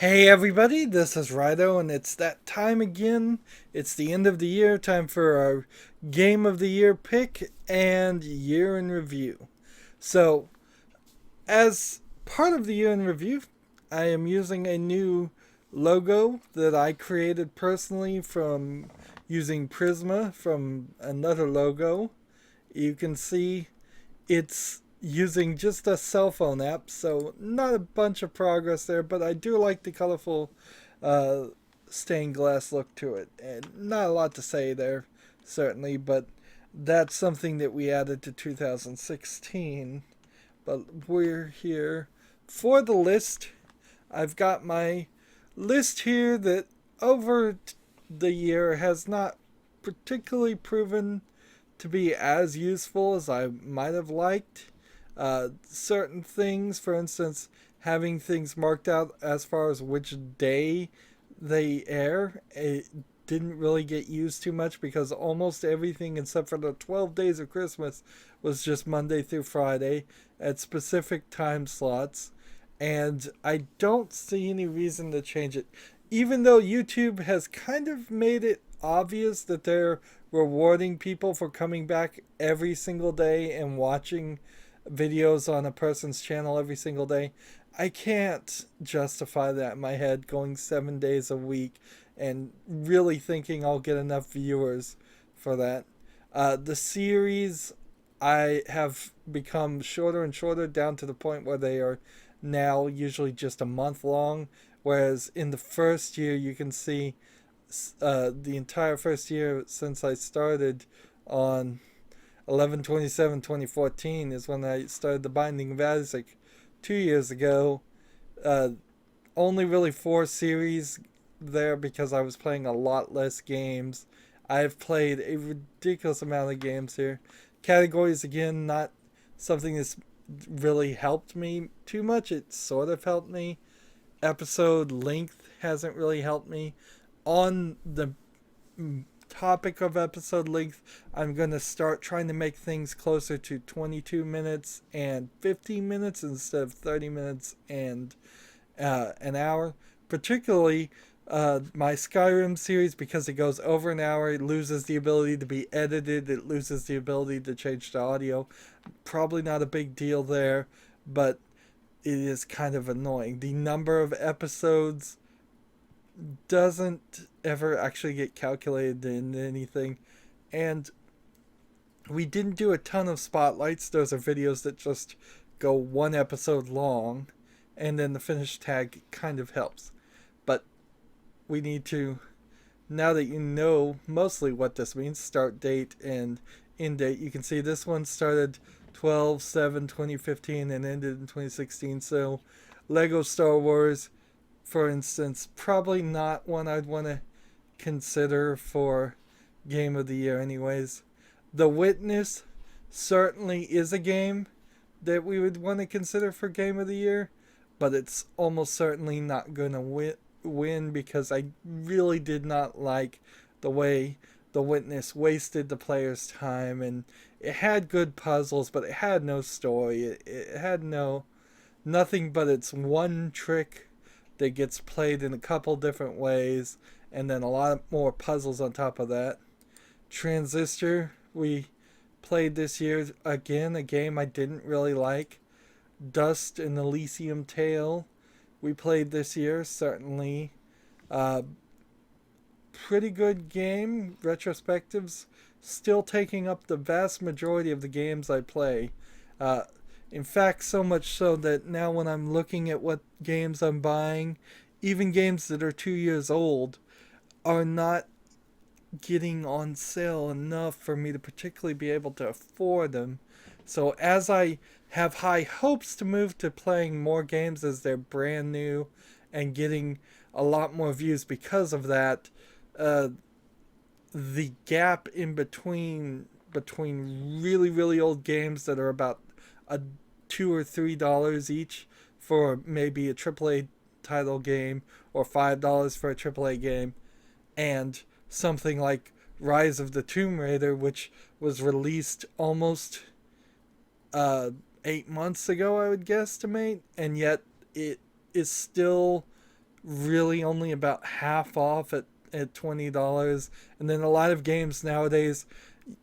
Hey everybody, this is Rydo, and it's that time again. It's the end of the year, time for our Game of the Year pick and year in review. So, as part of the year in review, I am using a new logo that I created personally from using Prisma from another logo. You can see it's using just a cell phone app, so not a bunch of progress there, but I do like the colorful uh, stained glass look to it. And not a lot to say there, certainly, but that's something that we added to 2016. But we're here for the list. I've got my list here that over the year has not particularly proven to be as useful as I might have liked. Certain things, for instance, having things marked out as far as which day they air, it didn't really get used too much because almost everything except for the 12 days of Christmas was just Monday through Friday at specific time slots. And I don't see any reason to change it. Even though YouTube has kind of made it obvious that they're rewarding people for coming back every single day and watching videos on a person's channel every single day, I can't justify that in my head going 7 days a week and really thinking I'll get enough viewers for that. The series I have become shorter and shorter down to the point where they are now usually just a month long, whereas in the first year you can see the entire first year since I started on 11/27/2014 is when I started the Binding of Isaac 2 years ago. Uh, Only really four series there because I was playing a lot less games. I've played a ridiculous amount of games here. Categories, again, not something that's really helped me too much. It sort of helped me. Episode length hasn't really helped me. On the topic of episode length, I'm going to start trying to make things closer to 22 minutes and 15 minutes instead of 30 minutes and an hour. Particularly my Skyrim series, because it goes over an hour, it loses the ability to be edited, it loses the ability to change the audio. Probably not a big deal there, but it is kind of annoying. The number of episodes doesn't ever actually get calculated in anything. And we didn't do a ton of spotlights. Those are videos that just go one episode long, and then the finish tag kind of helps. But we need to, now that you know mostly what this means, start date and end date, you can see this one started 12/7/2015 and ended in 2016. So Lego Star Wars, for instance, probably not one I'd want to consider for Game of the Year, anyways. The Witness certainly is a game that we would want to consider for Game of the Year, but it's almost certainly not going to win because I really did not like the way The Witness wasted the player's time, and it had good puzzles, but it had no story. It had nothing but its one trick that gets played in a couple different ways, and then a lot more puzzles on top of that. Transistor, we played this year again, a game I didn't really like. Dust and Elysium Tale, we played this year, certainly. Uh, Pretty good game. Retrospectives still taking up the vast majority of the games I play. Uh, in fact, so much so that now when I'm looking at what games I'm buying, even games that are 2 years old, are not getting on sale enough for me to particularly be able to afford them. So as I have high hopes to move to playing more games as they're brand new and getting a lot more views because of that, uh, the gap in between really old games that are about a $2 or $3 each for maybe a AAA title game, or $5 for a AAA game, and something like Rise of the Tomb Raider, which was released almost 8 months ago, I would guesstimate, and yet it is still really only about half off at $20. And then a lot of games nowadays,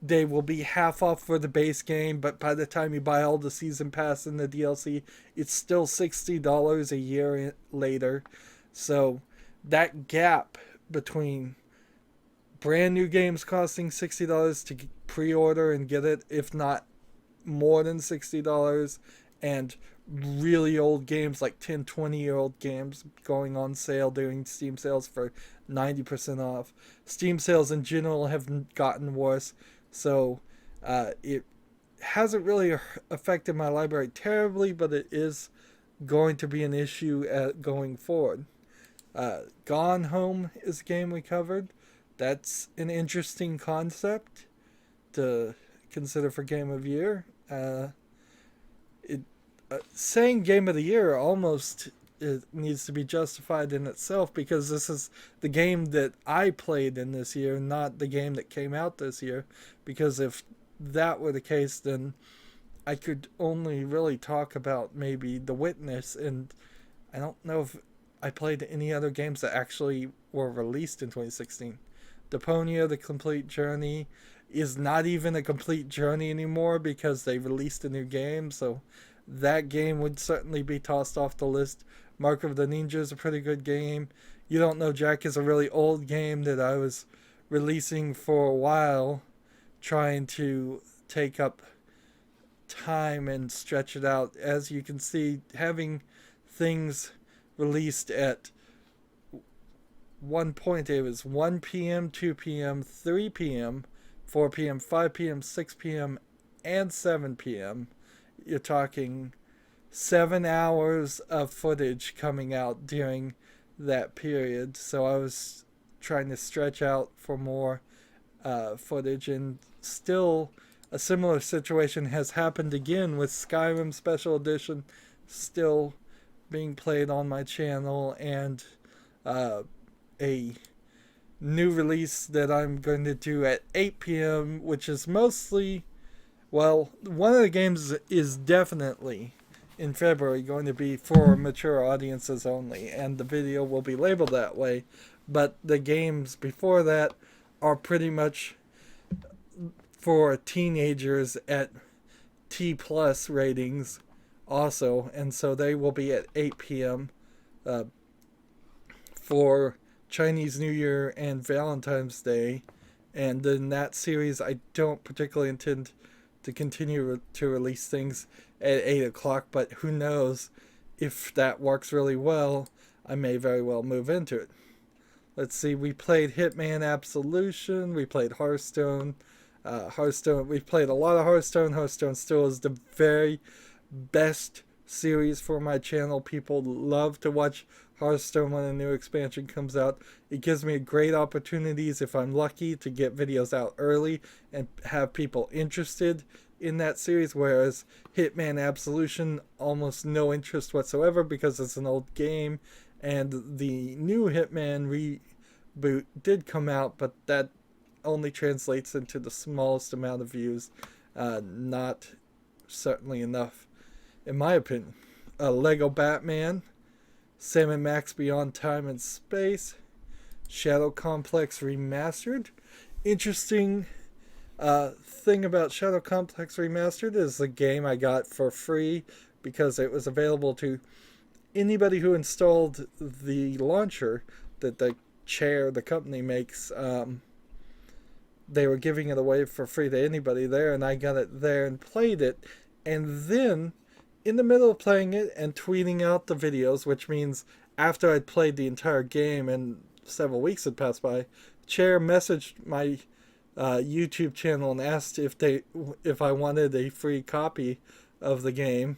they will be half off for the base game, but by the time you buy all the season pass and the DLC, it's still $60 a year later. So that gap between brand new games costing $60 to pre-order and get it, if not more than $60, and really old games like 10, 20-year-old games going on sale during Steam sales for 90% off. Steam sales in general have gotten worse, so it hasn't really affected my library terribly, but it is going to be an issue going forward. Gone Home is a game we covered. That's an interesting concept to consider for Game of Year. It saying Game of the Year almost it needs to be justified in itself, because this is the game that I played in this year, not the game that came out this year. Because if that were the case, then I could only really talk about maybe The Witness, and I don't know if I played any other games that actually were released in 2016. Deponia, The Complete Journey, is not even a complete journey anymore because they released a new game, so that game would certainly be tossed off the list. Mark of the Ninja is a pretty good game. You Don't Know Jack is a really old game that I was releasing for a while, trying to take up time and stretch it out. As you can see, having things released at one point, it was 1 p.m., 2 p.m., 3 p.m., 4 p.m., 5 p.m., 6 p.m., and 7 p.m. You're talking 7 hours of footage coming out during that period. So I was trying to stretch out for more footage, and still a similar situation has happened again with Skyrim Special Edition still being played on my channel, and a new release that I'm going to do at 8 p.m., which is mostly, well, one of the games is definitely in February going to be for mature audiences only, and the video will be labeled that way. But the games before that are pretty much for teenagers at T plus ratings also, and so they will be at 8 p.m. For Chinese New Year and Valentine's Day. And in that series, I don't particularly intend to continue to release things at 8 o'clock, but who knows, if that works really well, I may very well move into it. Let's see, we played Hitman Absolution, we played Hearthstone. We've played a lot of Hearthstone. Hearthstone still is the very best series for my channel. People love to watch Hearthstone when a new expansion comes out. It gives me great opportunities, if I'm lucky, to get videos out early and have people interested in that series, whereas Hitman Absolution, almost no interest whatsoever because it's an old game, and the new Hitman reboot did come out, but that only translates into the smallest amount of views. Not certainly enough, in my opinion. Lego Batman, Sam & Max Beyond Time and Space, Shadow Complex Remastered. Interesting thing about Shadow Complex Remastered is the game I got for free because it was available to anybody who installed the launcher that the company makes. They were giving it away for free to anybody there, and I got it there and played it. And then, in the middle of playing it and tweeting out the videos, which means after I'd played the entire game and several weeks had passed by, Chair messaged my YouTube channel and asked if I wanted a free copy of the game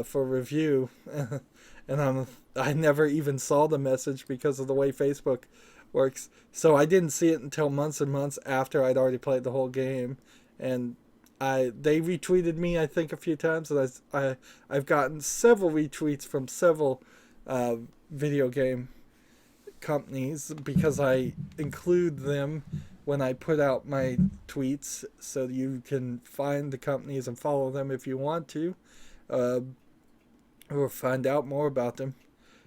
for review. And I never even saw the message because of the way Facebook works. So I didn't see it until months and months after I'd already played the whole game. And they retweeted me, I think, a few times, and I've gotten several retweets from several video game companies because I include them when I put out my tweets, so you can find the companies and follow them if you want to, or find out more about them.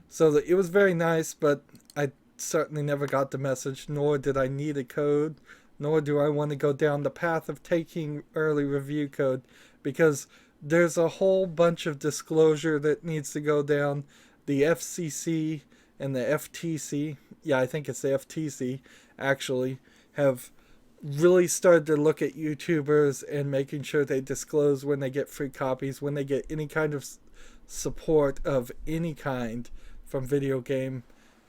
So it was very nice, but I certainly never got the message, nor did I need a code, nor do I want to go down the path of taking early review code, because there's a whole bunch of disclosure that needs to go down. The FCC and the FTC, yeah, I think it's the FTC, actually, have really started to look at YouTubers and making sure they disclose when they get free copies, when they get any kind of support of any kind from video game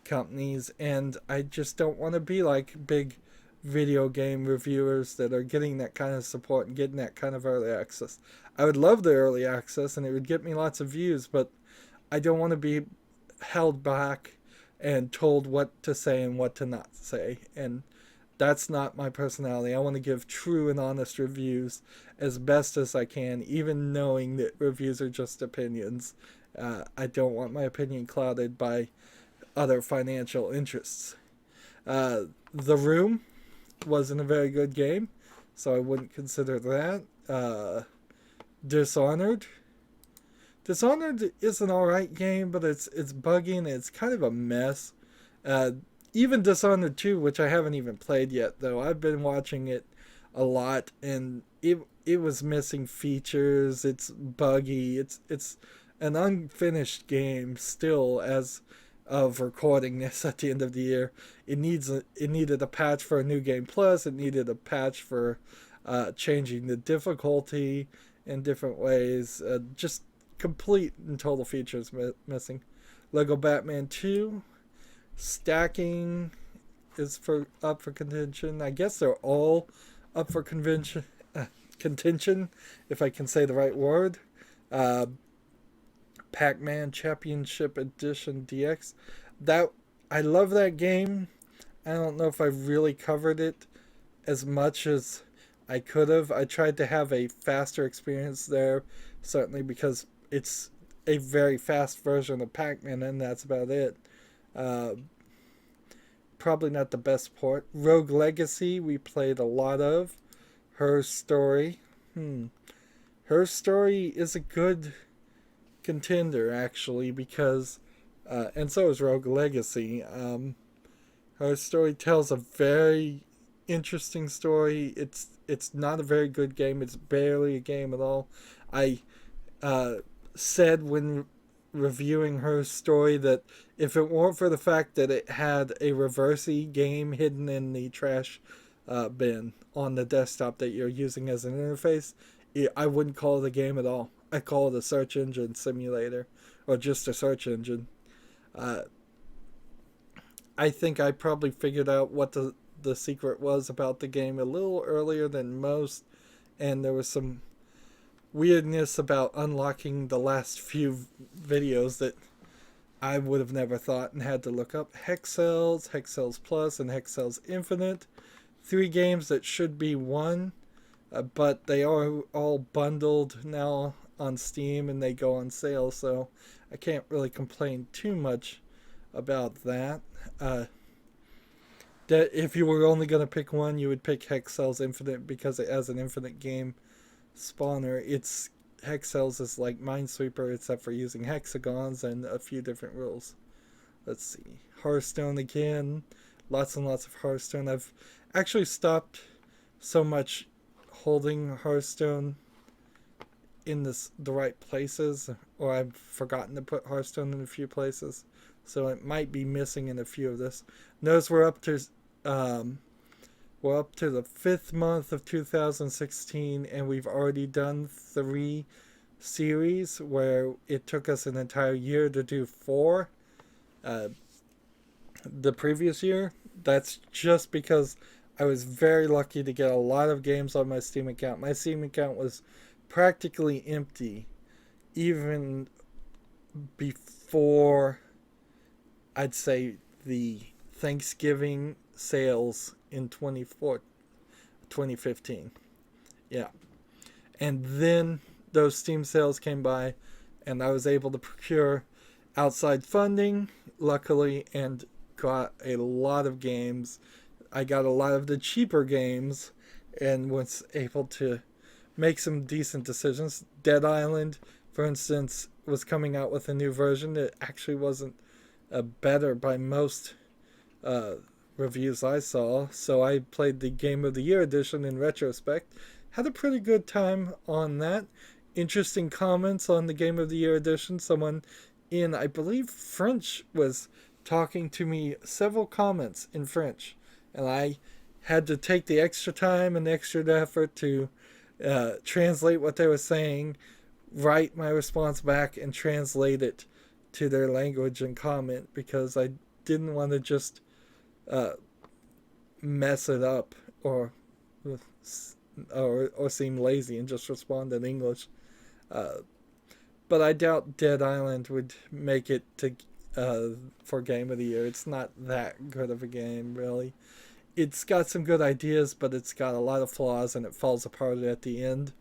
companies. And I just don't want to be like big video game reviewers that are getting that kind of support and getting that kind of early access. I would love the early access and it would get me lots of views, but I don't want to be held back and told what to say and what to not say. And that's not my personality. I want to give true and honest reviews as best as I can, even knowing that reviews are just opinions. I don't want my opinion clouded by other financial interests. The Room wasn't a very good game, so I wouldn't consider that. Dishonored. Dishonored is an alright game, but it's buggy and it's kind of a mess. Uh, Even Dishonored 2, which I haven't even played yet, though, I've been watching it a lot, and it was missing features. It's buggy. It's an unfinished game still as of recording this at the end of the year. It needed a patch for a new game plus. It needed a patch for changing the difficulty in different ways. Just complete and total features missing. Lego Batman 2 stacking is up for contention. I guess they're all up for contention, if I can say the right word. Uh, Pac-Man Championship Edition DX. That I love that game. I don't know if I really covered it as much as I could have. I tried to have a faster experience there, certainly because it's a very fast version of Pac-Man, and that's about it. Uh, Probably not the best port. Rogue Legacy, we played a lot of. Her Story. Her Story is a good contender, actually, because, and so is Rogue Legacy. Her Story tells a very interesting story. It's not a very good game. It's barely a game at all. I said when reviewing Her Story that if it weren't for the fact that it had a reversey game hidden in the trash bin on the desktop that you're using as an interface, I wouldn't call it a game at all. I call it a search engine simulator, or just a search engine. Uh, I think I probably figured out what the secret was about the game a little earlier than most, and there was some weirdness about unlocking the last few videos that I would have never thought and had to look up. Hexcells, Hexcells Plus, and Hexcells Infinite. 3 games that should be one, but they are all bundled now on Steam and they go on sale, so I can't really complain too much about that. That if you were only going to pick one, you would pick Hexcells Infinite because it has an infinite game spawner. It's Hexcells is like Minesweeper except for using hexagons and a few different rules. Let's see. Hearthstone again. Lots and lots of Hearthstone. I've actually stopped so much holding Hearthstone in the right places, or I've forgotten to put Hearthstone in a few places, so it might be missing in a few of this. Notice we're up to the 5th month of 2016, and we've already done 3 series where it took us an entire year to do 4. The previous year, that's just because I was very lucky to get a lot of games on my Steam account. My Steam account was practically empty even before, I'd say, the Thanksgiving sales in 2015. Yeah. And then those Steam sales came by and I was able to procure outside funding, luckily, and got a lot of games. I got a lot of the cheaper games and was able to make some decent decisions. Dead Island, for instance, was coming out with a new version that actually wasn't better by most uh, reviews I saw. So I played the Game of the Year edition in retrospect. Had a pretty good time on that. Interesting comments on the Game of the Year edition. Someone in, I believe, French was talking to me, several comments in French. And I had to take the extra time and extra effort to translate what they were saying, write my response back, and translate it to their language and comment because I didn't want to just uh, mess it up or seem lazy and just respond in English. Uh, but I doubt Dead Island would make it to for Game of the Year. It's not that good of a game, really. It's got some good ideas, but it's got a lot of flaws and it falls apart at the end,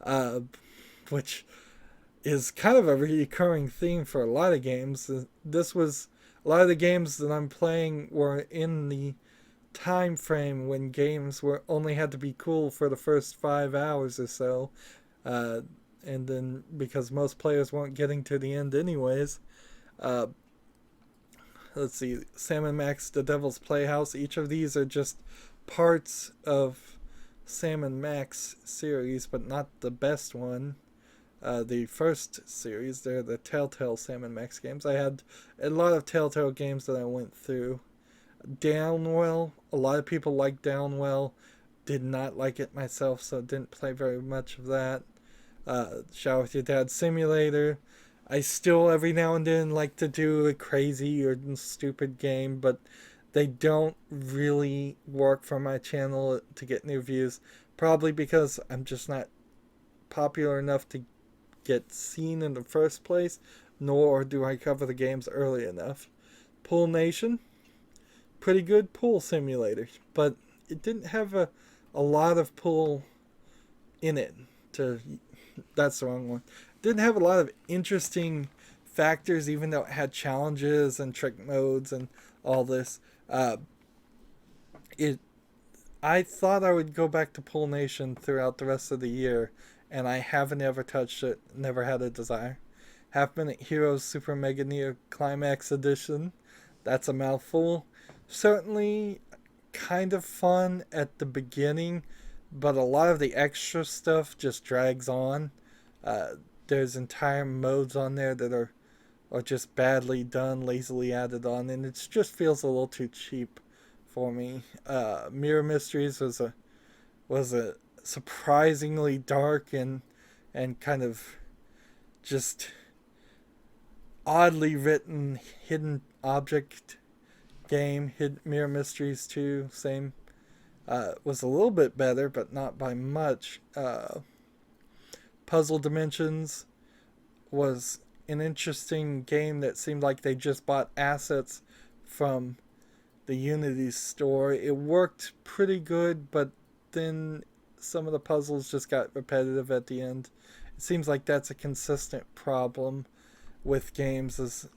uh, which is kind of a recurring theme for a lot of games. This was a lot of the games that I'm playing were in the time frame when games were only had to be cool for the first 5 hours or so, uh, and then because most players weren't getting to the end anyways. Uh, let's see, Sam and Max, The Devil's Playhouse. Each of these are just parts of Sam and Max series, but not the best one. The first series, they're the Telltale Sam and Max games. I had a lot of Telltale games that I went through. Downwell, a lot of people like Downwell. Did not like it myself, so didn't play very much of that. Shower with Your Dad Simulator. I still every now and then like to do a crazy or stupid game, but they don't really work for my channel to get new views. Probably because I'm just not popular enough to get seen in the first place, nor do I cover the games early enough. Pool Nation, pretty good pool simulator, but it didn't have a lot of pool in it. That's the wrong one. Didn't have a lot of interesting factors, even though it had challenges and trick modes and all this. It I thought I would go back to Pool Nation throughout the rest of the year, and I haven't ever touched it, never had a desire. Half Minute Heroes Super Mega Neo Climax Edition. That's a mouthful. Certainly kind of fun at the beginning, but a lot of the extra stuff just drags on. Uh, there's entire modes on there that are just badly done, lazily added on, and it just feels a little too cheap for me. Mirror Mysteries was a surprisingly dark and kind of just oddly written hidden object game. Mirror Mysteries 2, same. Was a little bit better, but not by much. Puzzle Dimensions was an interesting game that seemed like they just bought assets from the Unity store. It worked pretty good, but then some of the puzzles just got repetitive at the end. It seems like that's a consistent problem with games is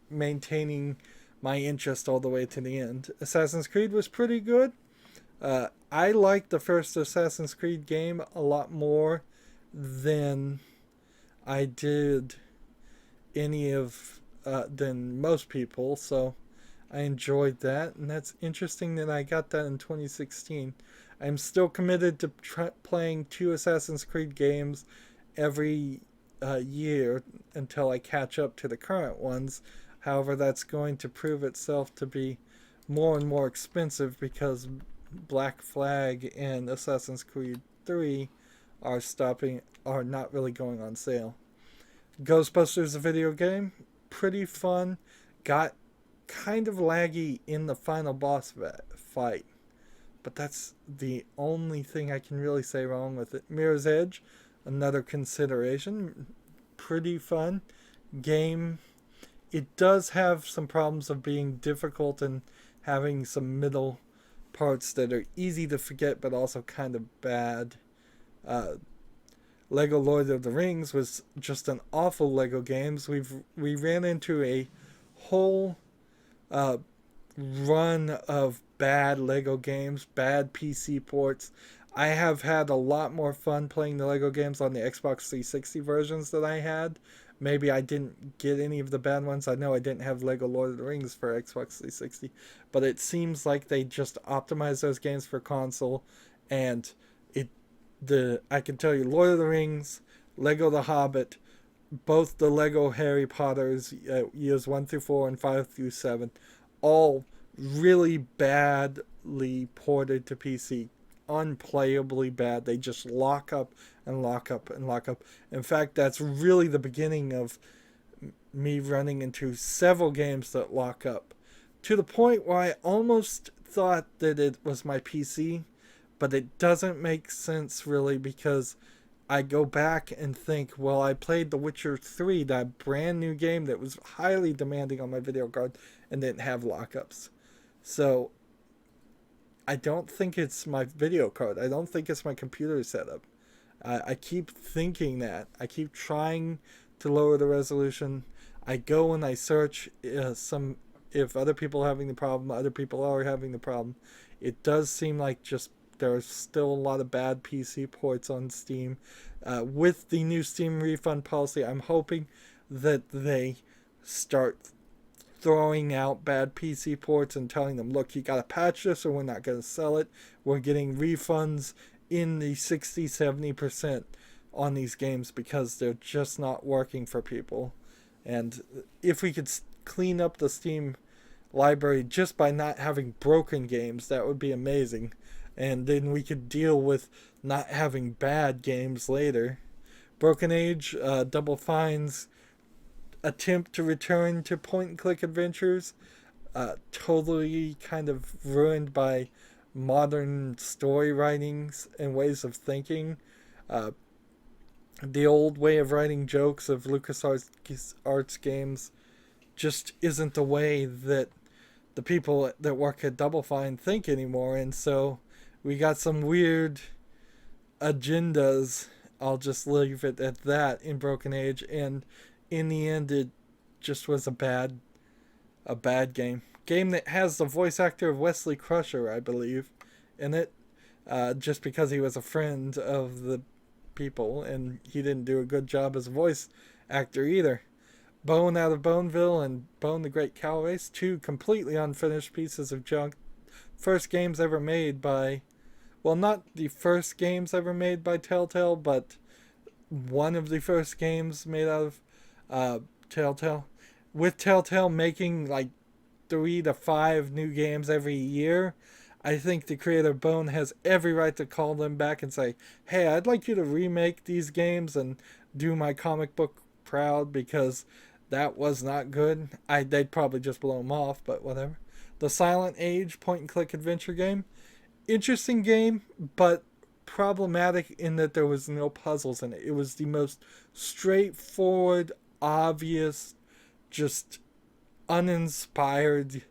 maintaining my interest all the way to the end. Assassin's Creed was pretty good. I liked the first Assassin's Creed game a lot more than I did any of than most people, so I enjoyed that, and that's interesting that I got that in 2016. I'm still committed to playing 2 Assassin's Creed games every year until I catch up to the current ones. However, that's going to prove itself to be more and more expensive because Black Flag and Assassin's Creed 3 are not really going on sale. Ghostbusters, a video game, pretty fun. Got kind of laggy in the final boss fight, but that's the only thing I can really say wrong with it. Mirror's Edge, another consideration, pretty fun game. It does have some problems of being difficult and having some middle parts that are easy to forget but also kind of bad. Lego Lord of the Rings was just an awful Lego games. We ran into a whole run of bad Lego games, bad PC ports. I have had a lot more fun playing the Lego games on the Xbox 360 versions that I had maybe I didn't get any of the bad ones. I know I didn't have Lego Lord of the Rings for Xbox 360, but it seems like they just optimized those games for console, and it the I can tell you Lord of the Rings, Lego The Hobbit, both the Lego Harry Potters, years 1 through 4 and 5 through 7, all really badly ported to PC. Unplayably bad. They just lock up and lock up and lock up. In fact, that's really the beginning of me running into several games that lock up. To the point where I almost thought that it was my PC, but it doesn't make sense really because I go back and think, well, I played The Witcher 3, that brand new game that was highly demanding on my video card and didn't have lockups. So I don't think it's my video card. I don't think it's my computer setup. I keep thinking that. I keep trying to lower the resolution. I go and I search if other people are having the problem, other people are having the problem. It does seem like just there's still a lot of bad PC ports on Steam. With the new Steam refund policy, I'm hoping that they start throwing out bad PC ports and telling them, look, you got to patch this or we're not going to sell it. We're getting refunds in the 60-70% on these games because they're just not working for people. And if we could clean up the Steam library just by not having broken games, that would be amazing. And then we could deal with not having bad games later. Broken Age, Double Fine's attempt to return to point-and-click adventures, totally kind of ruined by modern story writings and ways of thinking. The old way of writing jokes of LucasArts games just isn't the way that the people that work at Double Fine think anymore, and so we got some weird agendas. I'll just leave it at that in Broken Age, and in the end, it just was a bad game. Game that has the voice actor of Wesley Crusher, I believe, in it, just because he was a friend of the people, and he didn't do a good job as a voice actor either. Bone Out of Boneville and Bone the Great Cow Race, two completely unfinished pieces of junk. First games ever made by, well, not the first games ever made by Telltale, but one of the first games made out of Telltale. With Telltale making like 3 to 5 new games every year, I think the creator Bone has every right to call them back and say, hey, I'd like you to remake these games and do my comic book proud because that was not good. They'd probably just blow them off, but whatever. The Silent Age point-and-click adventure game. Interesting game, but problematic in that there was no puzzles in it. It was the most straightforward, obvious, just uninspired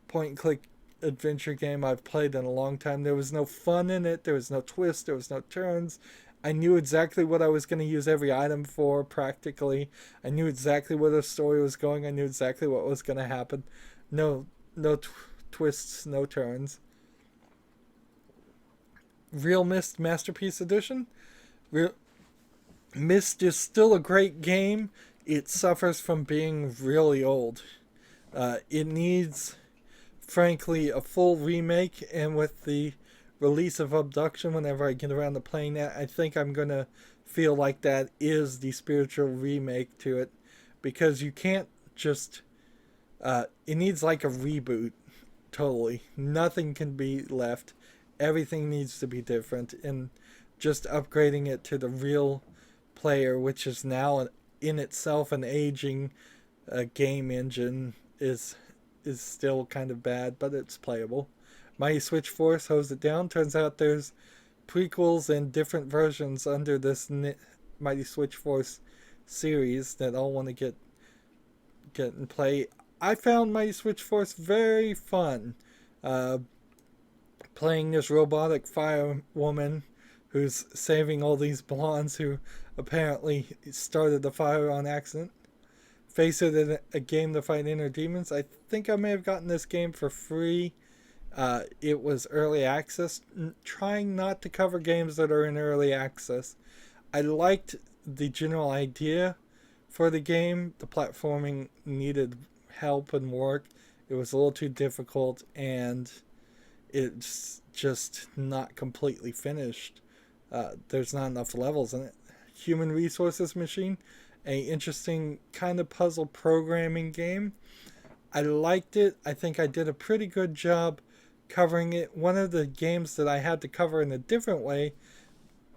point-and-click adventure game I've played in a long time. There was no fun in it. There was no twist. There was no turns. I knew exactly what I was going to use every item for, practically. I knew exactly where the story was going. I knew exactly what was going to happen. No twists, no turns. Real Mist Masterpiece Edition. Mist is still a great game. It suffers from being really old. It needs, frankly, a full remake, and with the release of Abduction, whenever I get around to playing that, I think I'm going to feel like that is the spiritual remake to it, because you can't just, it needs like a reboot, totally. Nothing can be left. Everything needs to be different, and just upgrading it to the real player, which is now in itself an aging game engine, is still kind of bad, but it's playable. Mighty Switch Force hose it down. Turns out there's prequels and different versions under this Mighty Switch Force series that I'll want to get and play. I found Mighty Switch Force very fun. Playing this robotic fire woman who's saving all these blondes who apparently started the fire on accident. Face It, a game to fight inner demons. I think I may have gotten this game for free. It was early access. Trying not to cover games that are in early access. I liked the general idea for the game. The platforming needed help and work. It was a little too difficult, and it's just not completely finished. There's not enough levels in it. Human Resources Machine, a interesting kind of puzzle programming game. I liked it. I think I did a pretty good job covering it. One of the games that I had to cover in a different way,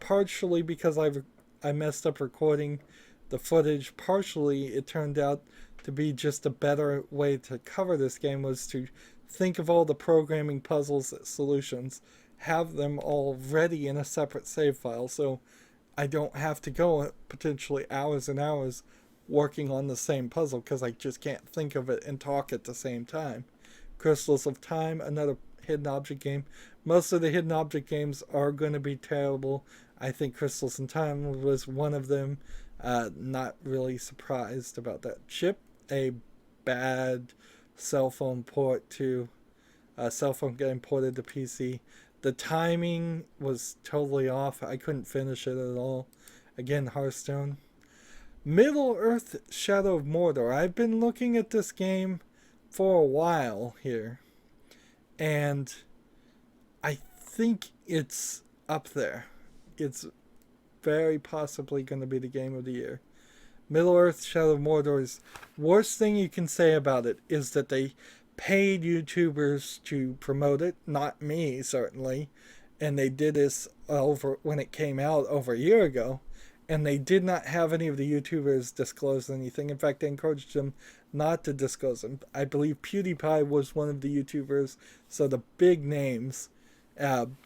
partially because I messed up recording the footage, partially it turned out to be just a better way to cover this game, was to think of all the programming puzzles solutions, have them all ready in a separate save file, so I don't have to go potentially hours and hours working on the same puzzle because I just can't think of it and talk at the same time. Crystals of Time, another hidden object game. Most of the hidden object games are going to be terrible. I think Crystals of Time was one of them. Not really surprised about that. Chip, a bad cell phone port to cell phone getting ported to PC. The timing was totally off. I couldn't finish it at all. Again, Hearthstone. Middle Earth Shadow of Mordor. I've been looking at this game for a while here, and I think it's up there. It's very possibly going to be the game of the year. Middle Earth Shadow of Mordor's worst thing you can say about it is that they paid YouTubers to promote it, not me certainly, and they did this over when it came out over a year ago, and they did not have any of the YouTubers disclose anything. In fact, they encouraged them not to disclose them. I believe PewDiePie was one of the YouTubers, so the big names, and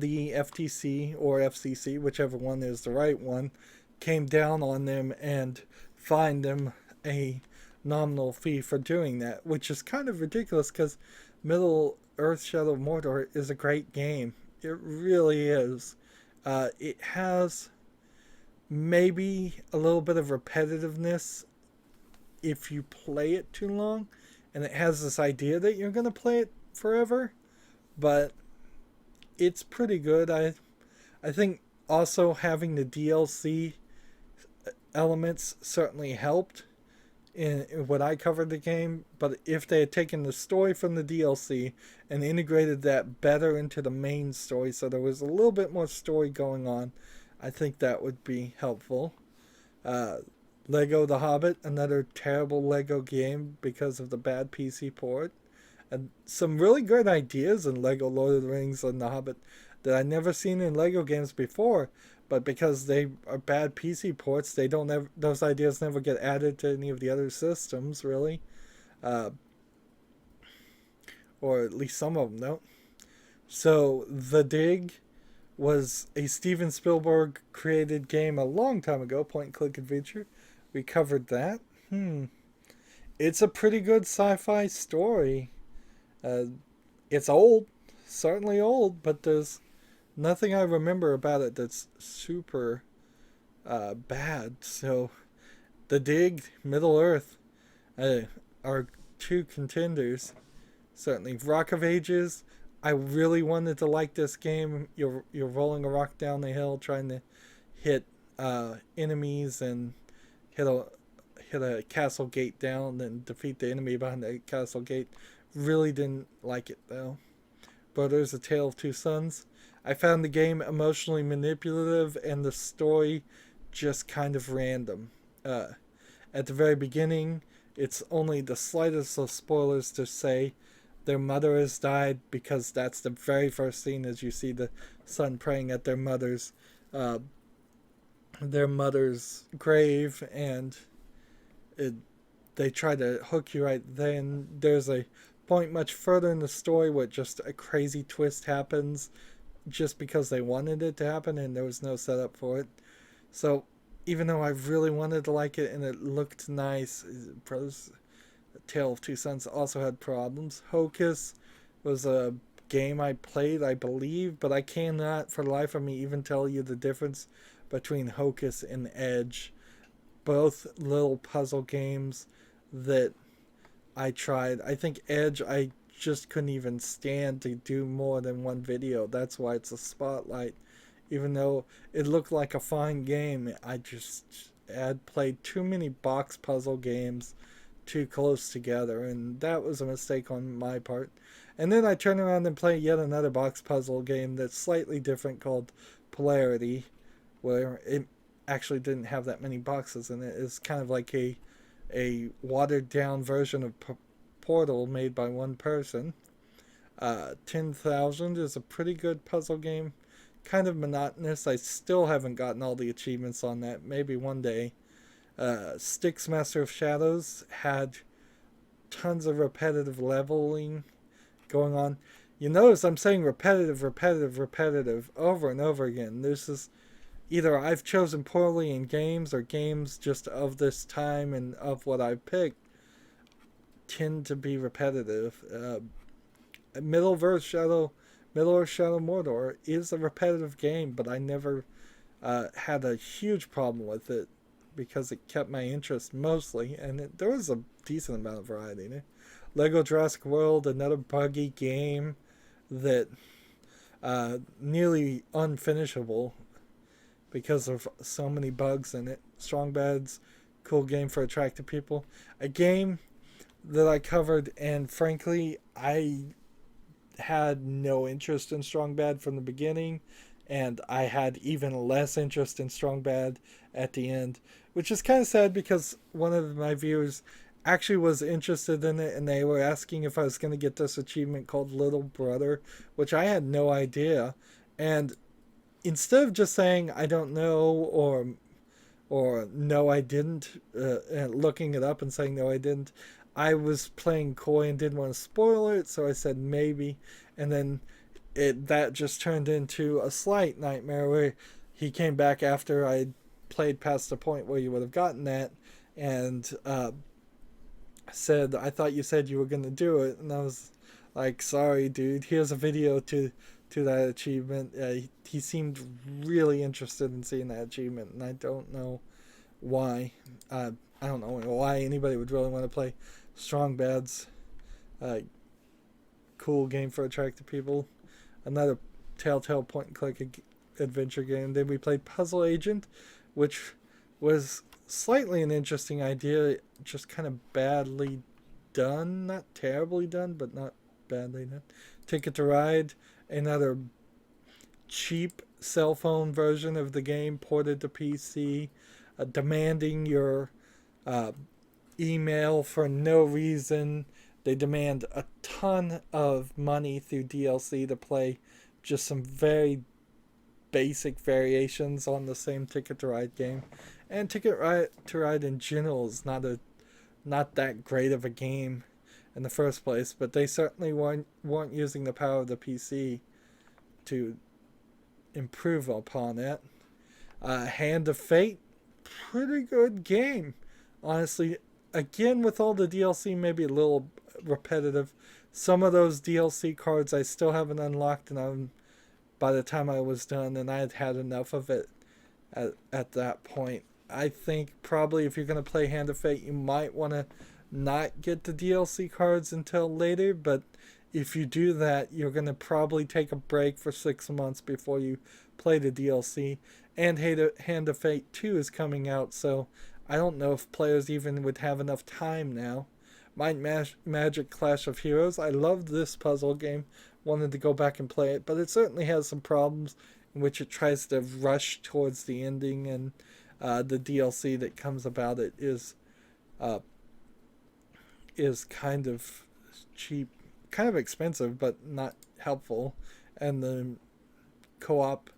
the FTC or FCC, whichever one is the right one, came down on them and fined them a nominal fee for doing that, which is kind of ridiculous because Middle Earth Shadow of Mordor is a great game. It really is. It has maybe a little bit of repetitiveness if you play it too long, and it has this idea that you're going to play it forever, but it's pretty good. I think also having the DLC elements certainly helped in what I covered the game, but if they had taken the story from the DLC and integrated that better into the main story so there was a little bit more story going on, I think that would be helpful. Lego The Hobbit, another terrible Lego game because of the bad PC port. And some really good ideas in Lego Lord of the Rings and The Hobbit that I'd never seen in Lego games before, but because they are bad PC ports, they don't ever, those ideas never get added to any of the other systems, really. Or at least some of them don't. So, The Dig was a Steven Spielberg created game a long time ago, point and click adventure. We covered that. It's a pretty good sci-fi story. It's old, certainly old, but there's nothing I remember about it that's super bad. So, The Dig, Middle Earth are two contenders. Certainly, Rock of Ages. I really wanted to like this game. You're rolling a rock down the hill, trying to hit enemies and hit a castle gate down, and defeat the enemy behind the castle gate. Really didn't like it though. Brothers: A Tale of Two Sons. I found the game emotionally manipulative and the story just kind of random. At the very beginning, it's only the slightest of spoilers to say their mother has died, because that's the very first scene as you see the son praying at their mother's grave, and they try to hook you right then. There's a point much further in the story where just a crazy twist happens just because they wanted it to happen and there was no setup for it. So even though I really wanted to like it and it looked nice, Tale of Two Sons also had problems. Hocus was a game I played, I believe, but I cannot for the life of me even tell you the difference between Hocus and Edge. Both little puzzle games that I tried. I think Edge I just couldn't even stand to do more than one video. That's why it's a spotlight. Even though it looked like a fine game, had played too many box puzzle games too close together, and that was a mistake on my part. And then I turn around and play yet another box puzzle game that's slightly different called Polarity, where it actually didn't have that many boxes in it. It's kind of like a watered down version of Portal made by one person. 10,000 is a pretty good puzzle game. Kind of monotonous. I still haven't gotten all the achievements on that. Maybe one day. Styx Master of Shadows had tons of repetitive leveling going on. You notice I'm saying repetitive, repetitive, repetitive over and over again. This is either I've chosen poorly in games or games just of this time and of what I've picked tend to be repetitive. Middle Earth Shadow Mordor is a repetitive game, but I never had a huge problem with it because it kept my interest mostly, and there was a decent amount of variety in it. Lego Jurassic World, another buggy game that nearly unfinishable because of so many bugs in it. Strong Bad's cool game for attractive people. A game that I covered, and frankly, I had no interest in Strong Bad from the beginning, and I had even less interest in Strong Bad at the end, which is kind of sad because one of my viewers actually was interested in it, and they were asking if I was going to get this achievement called Little Brother, which I had no idea. And instead of just saying I don't know or no I didn't, and looking it up and saying no I didn't, I was playing coy and didn't want to spoil it, so I said maybe, and then that just turned into a slight nightmare where he came back after I played past the point where you would have gotten that, and said, I thought you said you were going to do it, and I was like, sorry dude, here's a video to that achievement. He seemed really interested in seeing that achievement, and I don't know why. I don't know why anybody would really want to play Strong Bad's cool game for attractive people. Another Telltale point and click adventure game. Then we played Puzzle Agent, which was slightly an interesting idea, just kind of badly done. Not terribly done, but not badly done. Ticket to Ride, another cheap cell phone version of the game ported to PC, demanding your email for no reason. They demand a ton of money through DLC to play just some very basic variations on the same Ticket to Ride game. And Ticket to Ride in general is not that great of a game in the first place, but they certainly weren't using the power of the PC to improve upon it. Hand of Fate, pretty good game. Honestly, again, with all the DLC, maybe a little repetitive. Some of those DLC cards I still haven't unlocked, and by the time I was done, and I had had enough of it at that point. I think probably if you're going to play Hand of Fate, you might want to not get the DLC cards until later, but if you do that, you're going to probably take a break for 6 months before you play the DLC. And Hand of Fate 2 is coming out, so I don't know if players even would have enough time now. Might Magic Clash of Heroes. I loved this puzzle game. Wanted to go back and play it, but it certainly has some problems in which it tries to rush towards the ending, and the DLC that comes about it is kind of cheap, kind of expensive, but not helpful, and the co-op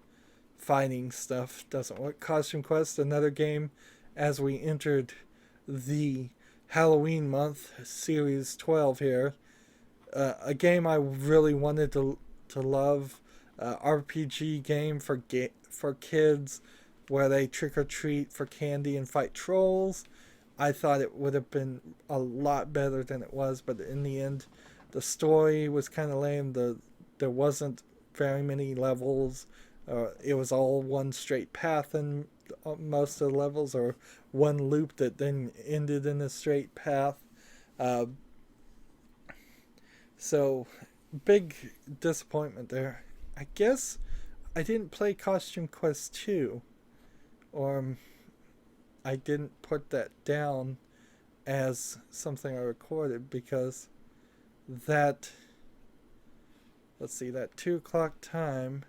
fighting stuff doesn't work. Costume Quest, another game as we entered the Halloween month, series 12 here. A game I really wanted to love. RPG game for kids where they trick or treat for candy and fight trolls. I thought it would have been a lot better than it was, but in the end, the story was kind of lame. There wasn't very many levels. It was all one straight path in most of the levels, or one loop that then ended in a straight path. So, big disappointment there. I guess I didn't play Costume Quest 2. Or I didn't put that down as something I recorded because that, let's see, that 2 o'clock time,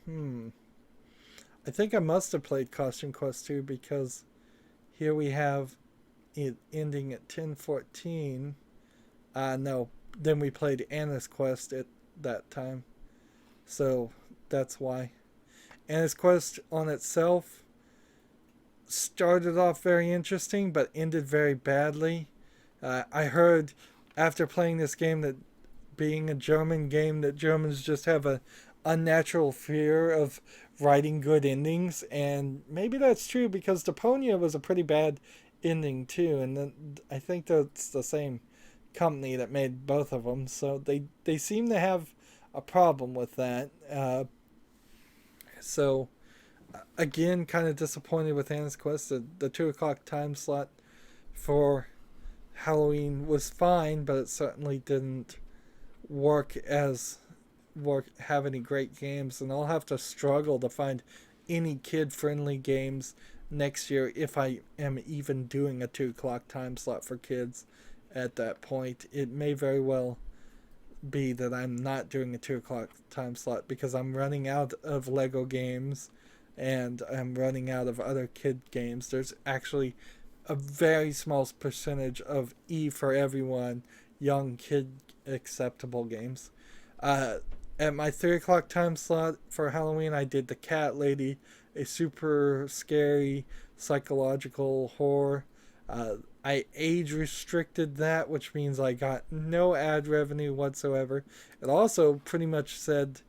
I think I must have played Costume Quest 2 because here we have it ending at 10:14. No, then we played Anna's Quest at that time. So that's why. Anna's Quest on itself started off very interesting but ended very badly. I heard after playing this game that being a German game that Germans just have a unnatural fear of writing good endings, and maybe that's true because Deponia was a pretty bad ending too, and then I think that's the same company that made both of them, so they seem to have a problem with that. So again, kind of disappointed with Anna's Quest. The 2 o'clock time slot for Halloween was fine, but it certainly didn't have any great games, and I'll have to struggle to find any kid friendly games next year if I am even doing a 2 o'clock time slot for kids at that point. It may very well be that I'm not doing a 2 o'clock time slot because I'm running out of Lego games and I'm running out of other kid games. There's actually a very small percentage of E for everyone, young kid acceptable games. At my 3 o'clock time slot for Halloween, I did The Cat Lady, a super scary psychological horror. I age restricted that, which means I got no ad revenue whatsoever. It also pretty much said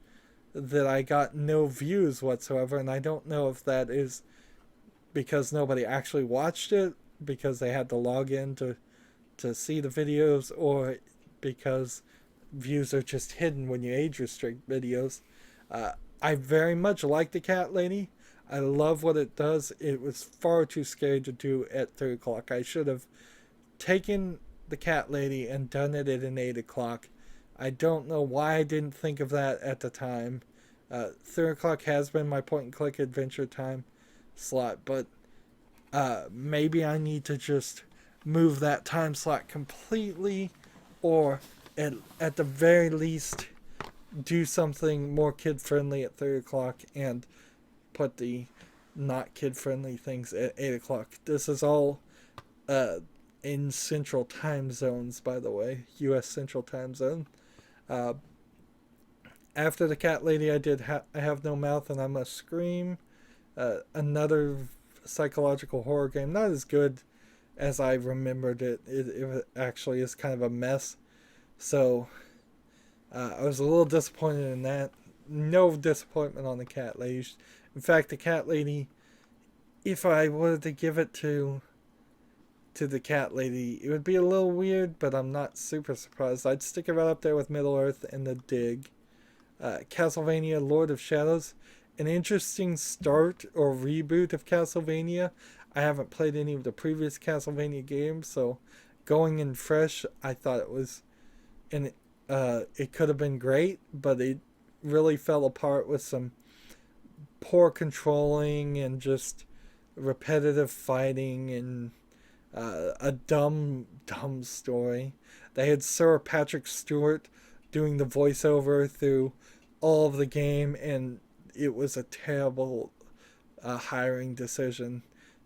that I got no views whatsoever, and I don't know if that is because nobody actually watched it, because they had to log in to see the videos, or because views are just hidden when you age restrict videos. I very much like The Cat Lady. I love what it does. It was far too scary to do at 3 o'clock. I should have taken The Cat Lady and done it at an 8 o'clock. I don't know why I didn't think of that at the time. 3 o'clock has been my point and click adventure time slot, but maybe I need to just move that time slot completely, or at the very least do something more kid friendly at 3 o'clock and put the not kid friendly things at 8 o'clock. This is all in central time zones, by the way, US central time zone. Uh, After The Cat Lady, I did I Have No Mouth and I Must Scream. Another psychological horror game, not as good as I remembered it. It actually is kind of a mess. So I was a little disappointed in that. No disappointment on The Cat Lady. In fact, The Cat Lady, if I were to give it to The Cat Lady, it would be a little weird, but I'm not super surprised. I'd stick it right up there with Middle Earth and The Dig. Castlevania Lord of Shadows, an interesting start or reboot of Castlevania. I haven't played any of the previous Castlevania games, so going in fresh, I thought it was, and it could have been great, but it really fell apart with some poor controlling and just repetitive fighting and a dumb story. They had Sir Patrick Stewart doing the voiceover through all of the game, and it was a terrible hiring decision.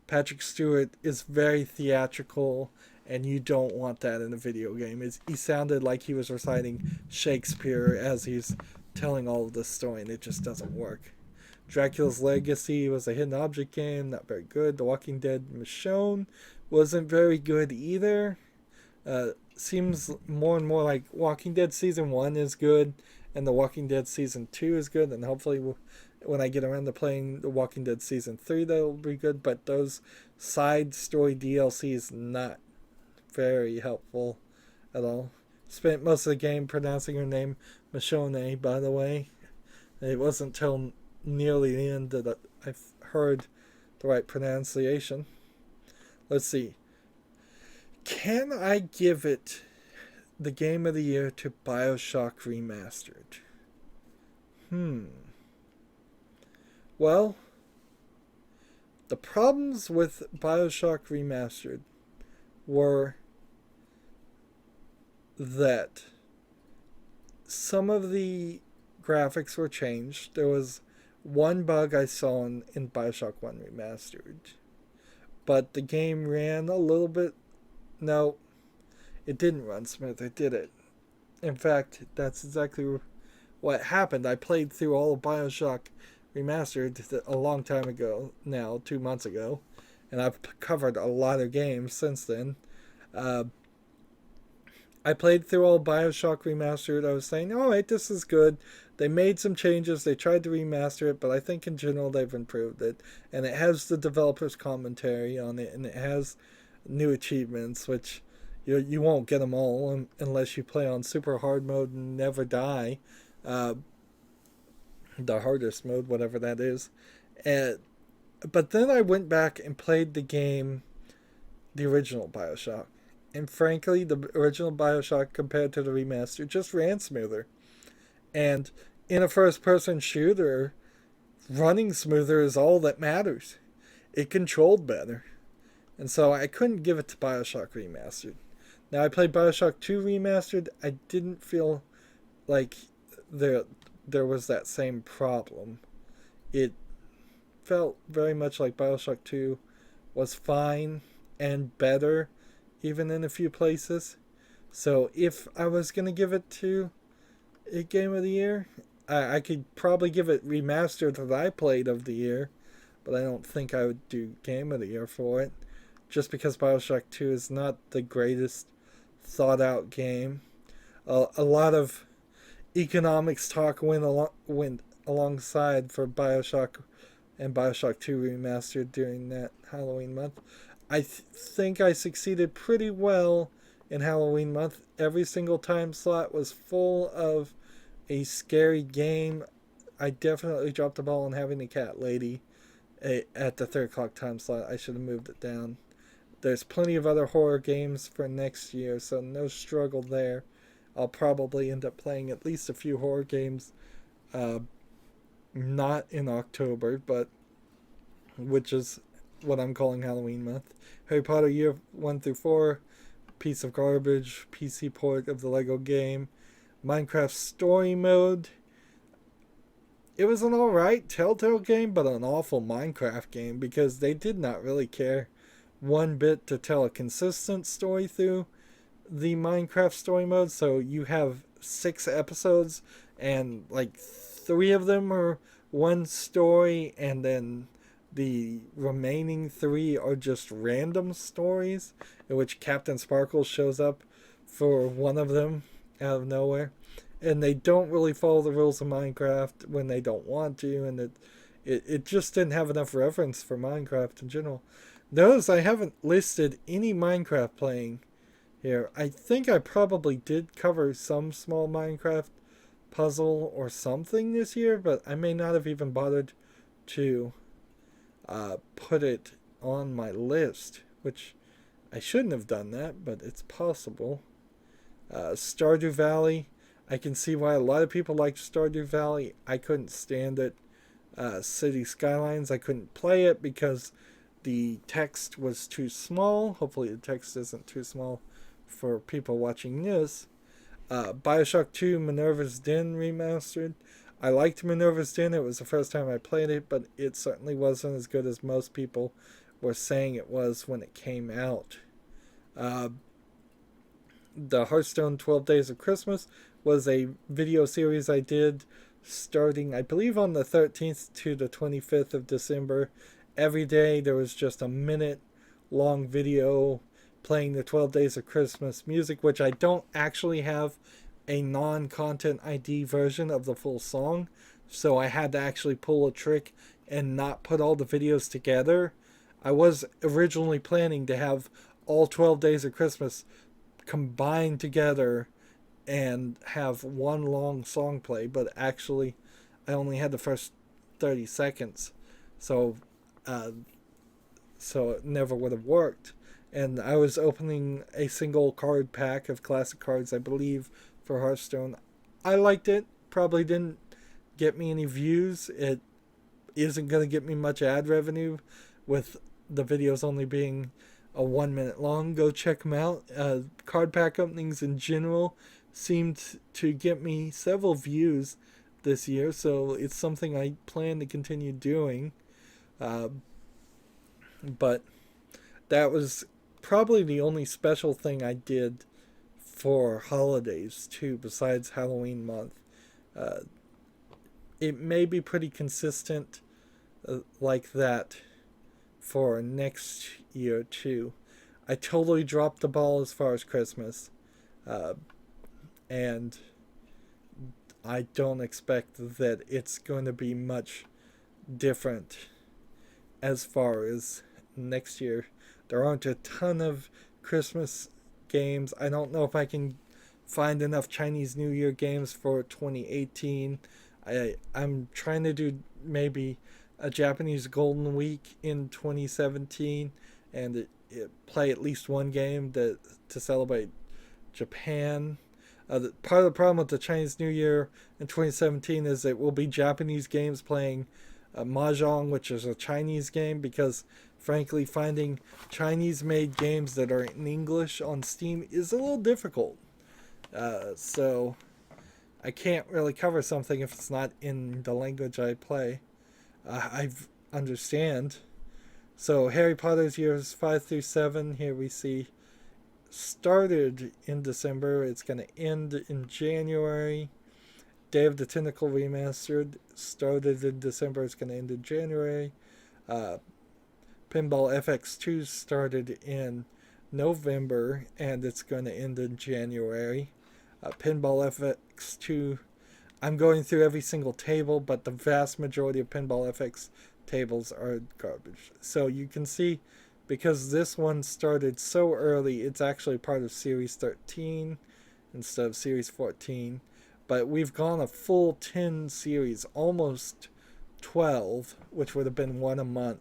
Patrick Stewart is very theatrical, and you don't want that in a video game. He sounded like he was reciting Shakespeare as he's telling all of this story, and it just doesn't work. Dracula's Legacy was a hidden object game, not very good. The Walking Dead Michonne wasn't very good either. Seems more and more like Walking Dead Season 1 is good, and The Walking Dead Season 2 is good, and hopefully when I get around to playing The Walking Dead Season 3, that'll be good, but those side story DLCs not very helpful at all. Spent most of the game pronouncing her name Michonne, by the way. It wasn't until nearly the end that I heard the right pronunciation. Let's see. Can I give it the game of the year to BioShock Remastered? Well, The problems with Bioshock Remastered were that some of the graphics were changed. There was one bug I saw in Bioshock 1 Remastered, but the game ran a little bit. No, it didn't run smoother, did it? In fact, that's exactly what happened. I played through all of Bioshock Remastered a long time ago now, 2 months ago, and I've covered a lot of games since then. Uh, I played through all Bioshock Remastered. I was saying, all right, this is good. They made some changes. They tried to remaster it, but I think in general they've improved it. And it has the developer's commentary on it, and it has new achievements, which you won't get them all unless you play on super hard mode and never die. Uh, the hardest mode, whatever that is. And, but then I went back and played the game, the original Bioshock. And frankly, the original Bioshock compared to the remaster just ran smoother. And in a first person shooter, running smoother is all that matters. It controlled better. And so I couldn't give it to Bioshock Remastered. Now I played Bioshock 2 Remastered. I didn't feel like there was that same problem. It felt very much like Bioshock 2 was fine and better, even in a few places. So if I was going to give it to a Game of the Year, I could probably give it Remastered that I played of the year, but I don't think I would do Game of the Year for it, just because Bioshock 2 is not the greatest thought out game. A lot of economics talk went alongside for Bioshock and Bioshock 2 Remastered during that Halloween month. I think I succeeded pretty well in Halloween month. Every single time slot was full of a scary game. I definitely dropped the ball on having the cat lady at the 3 o'clock time slot. I should have moved it down. There's plenty of other horror games for next year, so no struggle there. I'll probably end up playing at least a few horror games, not in October, but which is what I'm calling Halloween month. Harry Potter Year 1 through 4, piece of garbage, PC port of the Lego game. Minecraft Story Mode. It was an alright Telltale game, but an awful Minecraft game because they did not really care one bit to tell a consistent story through the Minecraft Story Mode. So you have 6 episodes, and like 3 of them are one story, and then the remaining 3 are just random stories in which Captain Sparkle shows up for one of them out of nowhere. And they don't really follow the rules of Minecraft when they don't want to, and it just didn't have enough reference for Minecraft in general. Notice I haven't listed any Minecraft playing here. I think I probably did cover some small Minecraft puzzle or something this year, but I may not have even bothered to put it on my list, which I shouldn't have done that, but it's possible. Stardew Valley. I can see why a lot of people liked Stardew Valley. I couldn't stand it. City Skylines, I couldn't play it because the text was too small. Hopefully the text isn't too small for people watching this. Bioshock 2 Minerva's Den Remastered. I liked Minerva's Den. It was the first time I played it, but it certainly wasn't as good as most people were saying it was when it came out. The Hearthstone 12 Days of Christmas was a video series I did starting, I believe, on the 13th to the 25th of December. Every day there was just a minute long video playing the 12 Days of Christmas music, which I don't actually have a non-content ID version of the full song, so I had to actually pull a trick and not put all the videos together. I was originally planning to have all 12 Days of Christmas combined together and have one long song play, but actually I only had the first 30 seconds, so it never would have worked. And I was opening a single card pack of classic cards, I believe, for Hearthstone. I liked it. Probably didn't get me any views. It isn't going to get me much ad revenue, with the videos only being a 1 minute long. Go check them out. Card pack openings in general seemed to get me several views this year, so it's something I plan to continue doing. Uh, but that was probably the only special thing I did for holidays too, besides Halloween month. Uh, it may be pretty consistent like that for next year too. I totally dropped the ball as far as Christmas, uh, and I don't expect that it's going to be much different as far as next year. There aren't a ton of Christmas games. I don't know if I can find enough Chinese New Year games for 2018. I'm trying to do maybe a Japanese Golden Week in 2017 and play at least one game to celebrate Japan. Part of the problem with the Chinese New Year in 2017 is it will be Japanese games playing Mahjong, which is a Chinese game, because frankly, finding Chinese-made games that are in English on Steam is a little difficult. So I can't really cover something if it's not in the language I play. I understand. So Harry Potter's years 5 through 7, here we see, started in December. It's going to end in January. Day of the Tentacle Remastered started in December. It's going to end in January. Pinball FX2 started in November, and it's going to end in January. Pinball FX2, I'm going through every single table, but the vast majority of Pinball FX tables are garbage. So you can see, because this one started so early, it's actually part of Series 13 instead of Series 14. But we've gone a full 10 series, almost 12, which would have been one a month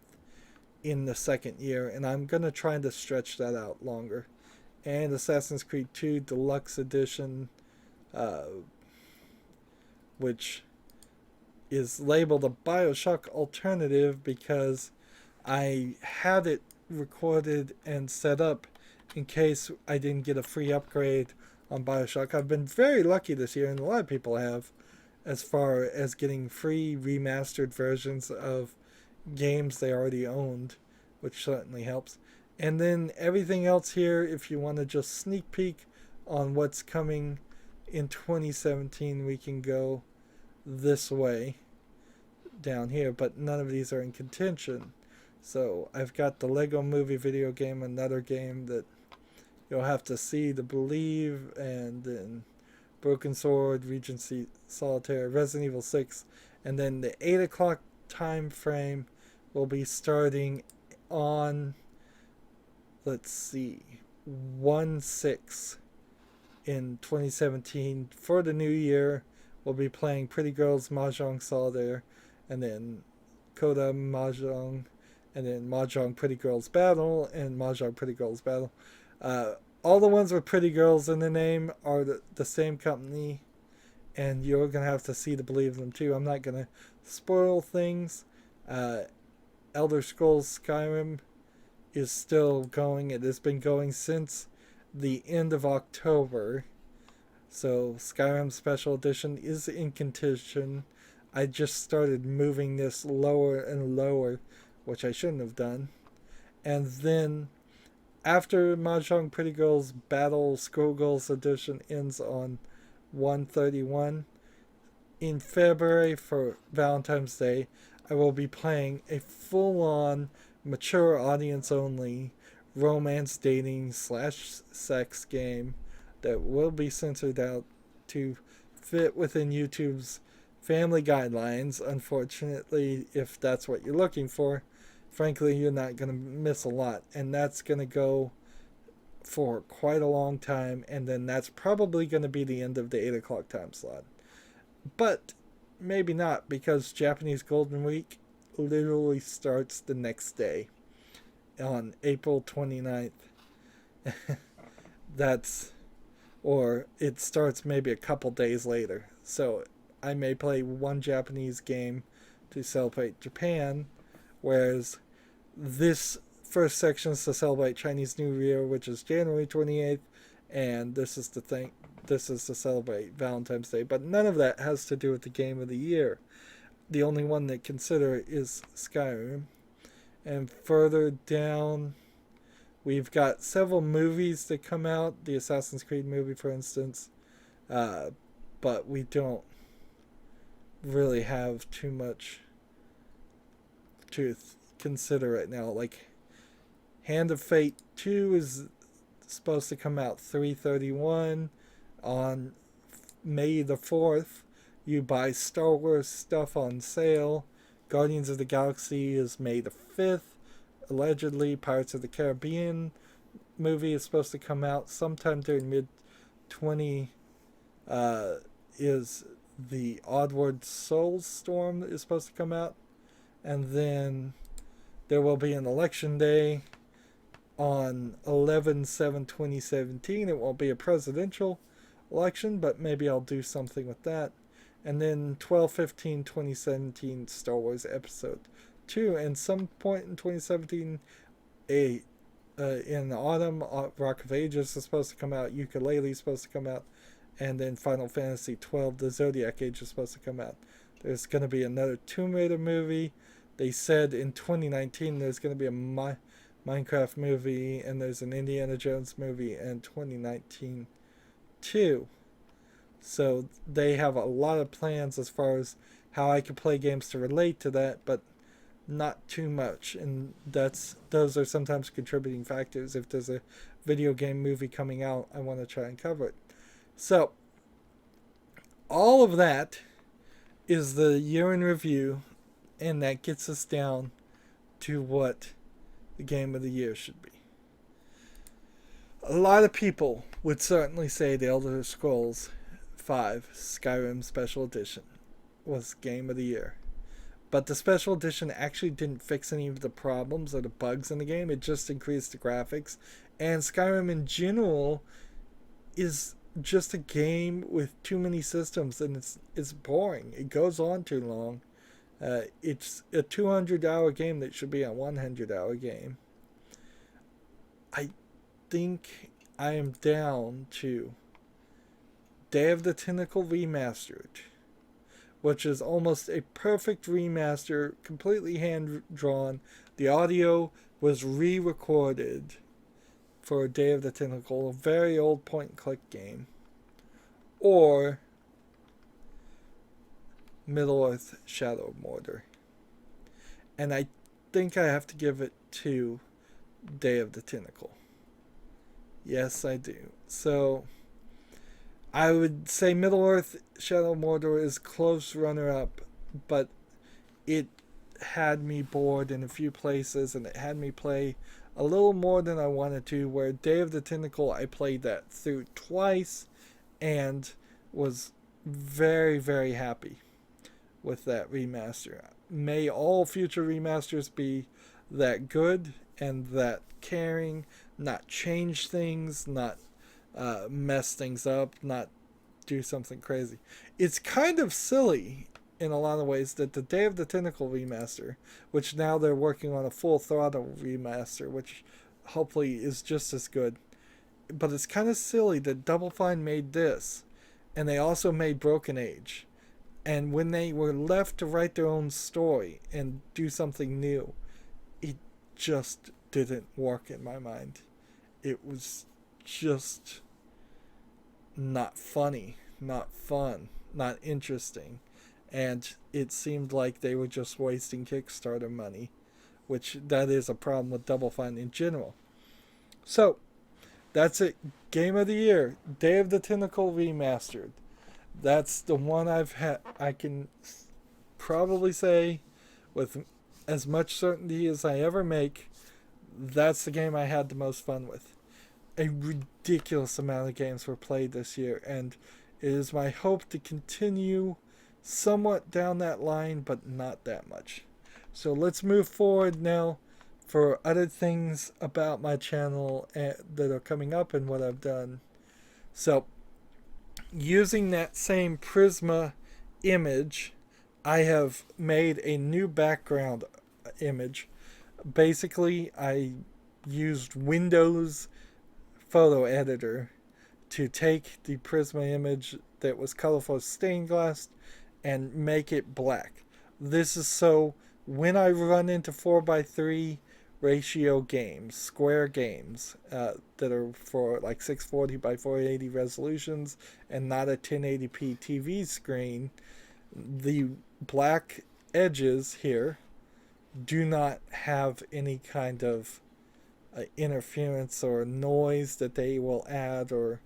in the second year, and I'm going to try to stretch that out longer. And Assassin's Creed 2 Deluxe Edition, which is labeled a Bioshock alternative because I had it recorded and set up in case I didn't get a free upgrade on Bioshock. I've been very lucky this year, and a lot of people have, as far as getting free remastered versions of games they already owned, which certainly helps. And then everything else here, if you want to just sneak peek on what's coming in 2017, we can go this way down here, but none of these are in contention. So I've got the Lego Movie video game, another game that you'll have to see to believe, and then Broken Sword, Regency Solitaire, Resident Evil 6, and then the 8 o'clock time frame will be starting on, let's see, 1/6 in 2017. For the new year, we'll be playing Pretty Girls Mahjong Solitaire, and then Coda Mahjong, and then Mahjong Pretty Girls Battle, and Mahjong Pretty Girls Battle. All the ones with Pretty Girls in the name are the same company, and you're going to have to see to believe them too. I'm not going to spoil things. Elder Scrolls Skyrim is still going. It has been going since the end of October. So Skyrim Special Edition is in contention. I just started moving this lower and lower, which I shouldn't have done. And then after Mahjong Pretty Girls Battle Skullgirls Edition ends on 1/31, in February for Valentine's Day, I will be playing a full-on, mature audience-only romance dating / sex game that will be censored out to fit within YouTube's family guidelines. Unfortunately, if that's what you're looking for, frankly, you're not going to miss a lot. And that's going to go for quite a long time, and then that's probably going to be the end of the 8 o'clock time slot. But maybe not, because Japanese Golden Week literally starts the next day on April 29th. Or it starts maybe a couple days later. So I may play one Japanese game to celebrate Japan, whereas This first section is to celebrate Chinese New Year, which is January 28th, and this is the thing. This is to celebrate Valentine's Day, but none of that has to do with the game of the year. The only one to consider is Skyrim. And further down, we've got several movies that come out. The Assassin's Creed movie, for instance. But we don't really have too much to consider right now. Like, Hand of Fate 2 is supposed to come out 3/31 on May the 4th. You buy Star Wars stuff on sale. Guardians of the Galaxy is May the 5th. Allegedly, Pirates of the Caribbean movie is supposed to come out sometime during mid 20. Is the Oddworld Soulstorm is supposed to come out. And then there will be an election day on 11/7/2017. It won't be a presidential election, but maybe I'll do something with that. And then 12/15/2017 Star Wars Episode 2. And some point in 2017, in the autumn, Rock of Ages is supposed to come out. Ukulele is supposed to come out. And then Final Fantasy 12, the Zodiac Age, is supposed to come out. There's going to be another Tomb Raider movie. They said in 2019 there's going to be a Minecraft movie, and there's an Indiana Jones movie in 2019 too. So they have a lot of plans as far as how I can play games to relate to that, but not too much. And those are sometimes contributing factors. If there's a video game movie coming out, I want to try and cover it. So all of that is the year in review, and that gets us down to what the game of the year should be. A lot of people would certainly say The Elder Scrolls V Skyrim Special Edition was game of the year. But the Special Edition actually didn't fix any of the problems or the bugs in the game. It just increased the graphics. And Skyrim in general is just a game with too many systems, and it's boring. It goes on too long. It's a 200-hour game that should be a 100-hour game. I think I am down to Day of the Tentacle Remastered, which is almost a perfect remaster, completely hand-drawn. The audio was re-recorded for Day of the Tentacle, a very old point-and-click game. Or Middle-earth: Shadow of Mordor. And I think I have to give it to Day of the Tentacle. Yes, I do. So I would say Middle-earth: Shadow of Mordor is close runner-up, but it had me bored in a few places, and it had me play a little more than I wanted to, where Day of the Tentacle, I played that through twice and was very, very happy with that remaster. May all future remasters be that good and that caring, not change things, not mess things up, not do something crazy. It's kind of silly in a lot of ways that the Day of the Tentacle remaster, which now they're working on a full throttle remaster, which hopefully is just as good, but it's kind of silly that Double Fine made this, and they also made Broken Age. And when they were left to write their own story and do something new, it just didn't work in my mind. It was just not funny, not fun, not interesting. And it seemed like they were just wasting Kickstarter money, which that is a problem with Double Fine in general. So, that's it. Game of the Year, Day of the Tentacle Remastered. That's the one I can probably say with as much certainty as I ever make, that's the game I had the most fun with. A ridiculous amount of games were played this year, and it is my hope to continue somewhat down that line, but not that much. So let's move forward now for other things about my channel that are coming up and what I've done. So, using that same Prisma image, I have made a new background image Basically, I used Windows Photo Editor to take the Prisma image that was colorful stained glass and make it black. This is so when I run into 4:3 ratio games, square games that are for like 640 by 480 resolutions and not a 1080p TV screen, the black edges here do not have any kind of interference or noise that they will add or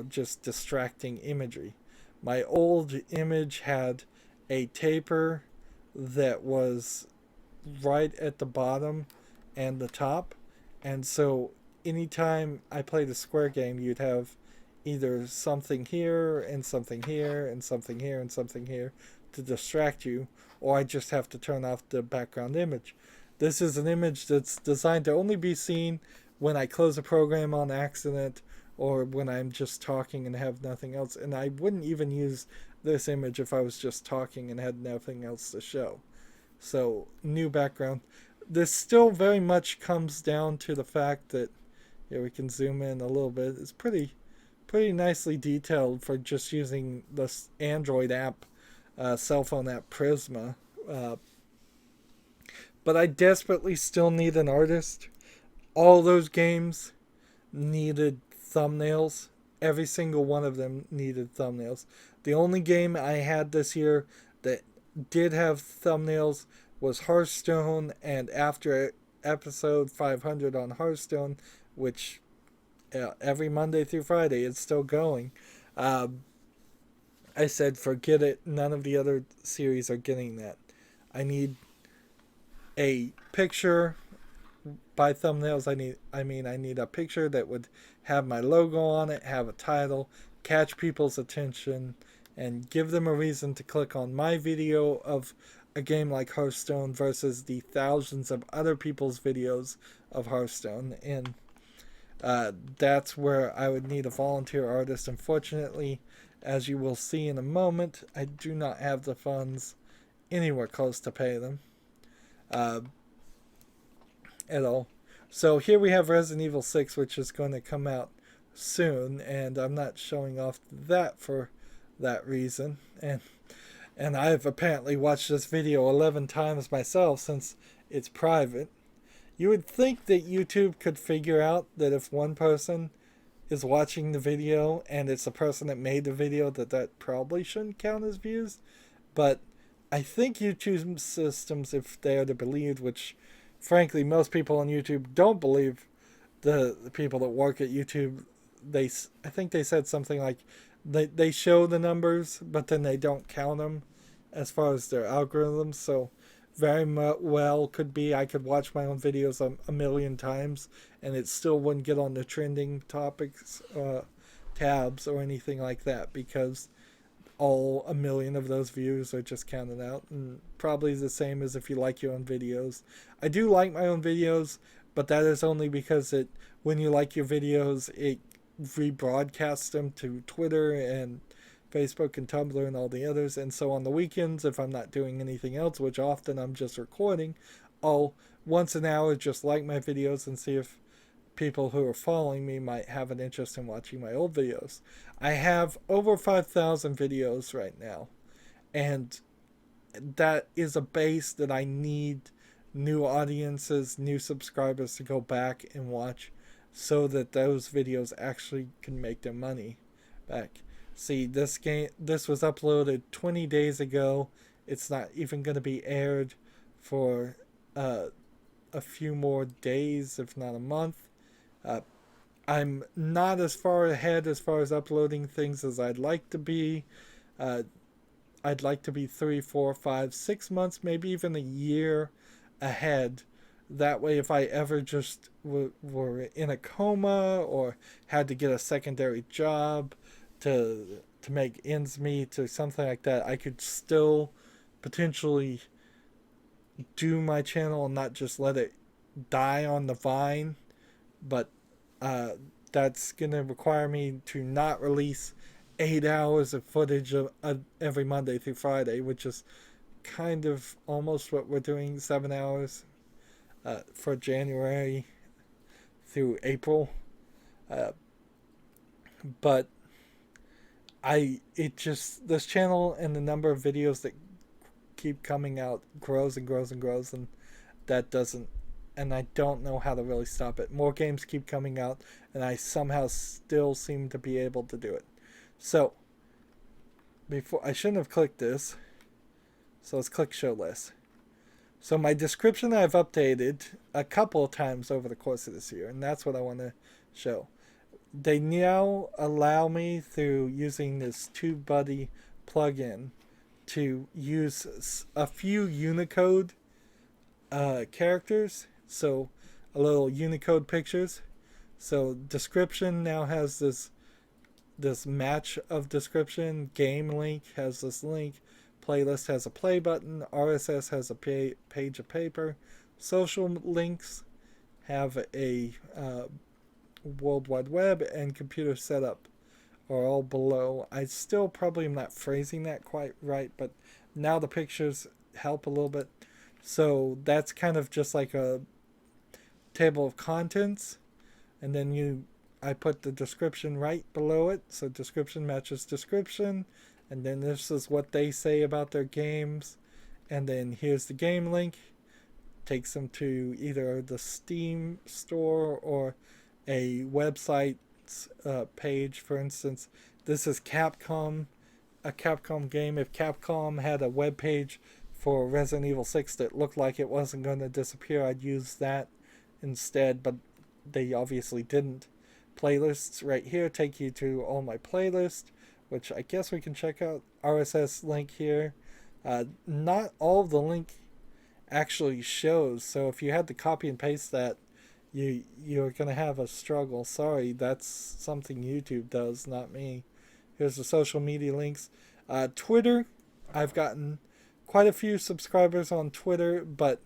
just distracting imagery. My old image had a taper that was right at the bottom and the top, and so anytime I played a square game, you'd have either something here and something here and something here and something here to distract you, or I just have to turn off the background image. This is an image that's designed to only be seen when I close a program on accident or when I'm just talking and have nothing else. And I wouldn't even use this image if I was just talking and had nothing else to show. So, new background. This still very much comes down to the fact that, here we can zoom in a little bit. It's pretty nicely detailed for just using this Android app, cell phone app Prisma. But I desperately still need an artist. All those games needed thumbnails. Every single one of them needed thumbnails. The only game I had this year that did have thumbnails was Hearthstone, and after episode 500 on Hearthstone, which every Monday through Friday it's still going, I said forget it. None of the other series are getting that. I need a picture by thumbnails. I need a picture that would have my logo on it, have a title, catch people's attention, and give them a reason to click on my video of a game like Hearthstone versus the thousands of other people's videos of Hearthstone. And that's where I would need a volunteer artist. Unfortunately, as you will see in a moment, I do not have the funds anywhere close to pay them at all. So here we have Resident Evil 6, which is going to come out soon, and I'm not showing off that for that reason. And I've apparently watched this video 11 times myself since it's private. You would think that YouTube could figure out that if one person is watching the video and it's the person that made the video, that probably shouldn't count as views. But I think YouTube systems, if they are to believe, which frankly most people on YouTube don't believe, the people that work at YouTube, I think they said something like they show the numbers but then they don't count them as far as their algorithms. So very well could be I could watch my own videos a million times and it still wouldn't get on the trending topics tabs or anything like that, because all a million of those views are just counted out. And probably the same as if you like your own videos. I do like my own videos, but that is only because when you like your videos, it rebroadcasts them to Twitter and Facebook and Tumblr and all the others. And so on the weekends, if I'm not doing anything else, which often I'm just recording, I'll once an hour just like my videos and see if people who are following me might have an interest in watching my old videos. I have over 5,000 videos right now, and that is a base that I need new audiences, new subscribers to go back and watch so that those videos actually can make their money back. See, this was uploaded 20 days ago. It's not even going to be aired for a few more days, if not a month. I'm not as far ahead as far as uploading things as I'd like to be. I'd like to be 3, 4, 5, 6 months, maybe even a year ahead. That way, if I ever just were in a coma or had to get a secondary job to make ends meet or something like that, I could still potentially do my channel and not just let it die on the vine. But that's going to require me to not release 8 hours of footage of every Monday through Friday, which is kind of almost what we're doing, 7 hours. for January through April. Uh, but this channel and the number of videos that keep coming out grows and grows and grows, and that doesn't, and I don't know how to really stop it. More games keep coming out, and I somehow still seem to be able to do it. So, before, I shouldn't have clicked this, so let's click show list. So my description I've updated a couple of times over the course of this year, and that's what I want to show. They now allow me, through using this TubeBuddy plugin, to use a few Unicode characters, so a little Unicode pictures. So description now has this match of description. Game link has this link. Playlist has a play button. RSS has a page of paper. Social links have a World Wide Web, and computer setup are all below. I still probably am not phrasing that quite right, but now the pictures help a little bit. So that's kind of just like a table of contents, and then I put the description right below it, so description matches description, and then this is what they say about their games, and then here's the game link, takes them to either the Steam store or a website page. For instance, this is Capcom, a Capcom game. If Capcom had a web page for Resident Evil 6 that looked like it wasn't going to disappear, I'd use that instead, but they obviously didn't. Playlists right here take you to all my playlists, which I guess we can check out. RSS link here. Not all of the link actually shows, so if you had to copy and paste that, you're gonna have a struggle. Sorry, that's something YouTube does, not me. Here's the social media links. Twitter, I've gotten quite a few subscribers on Twitter, but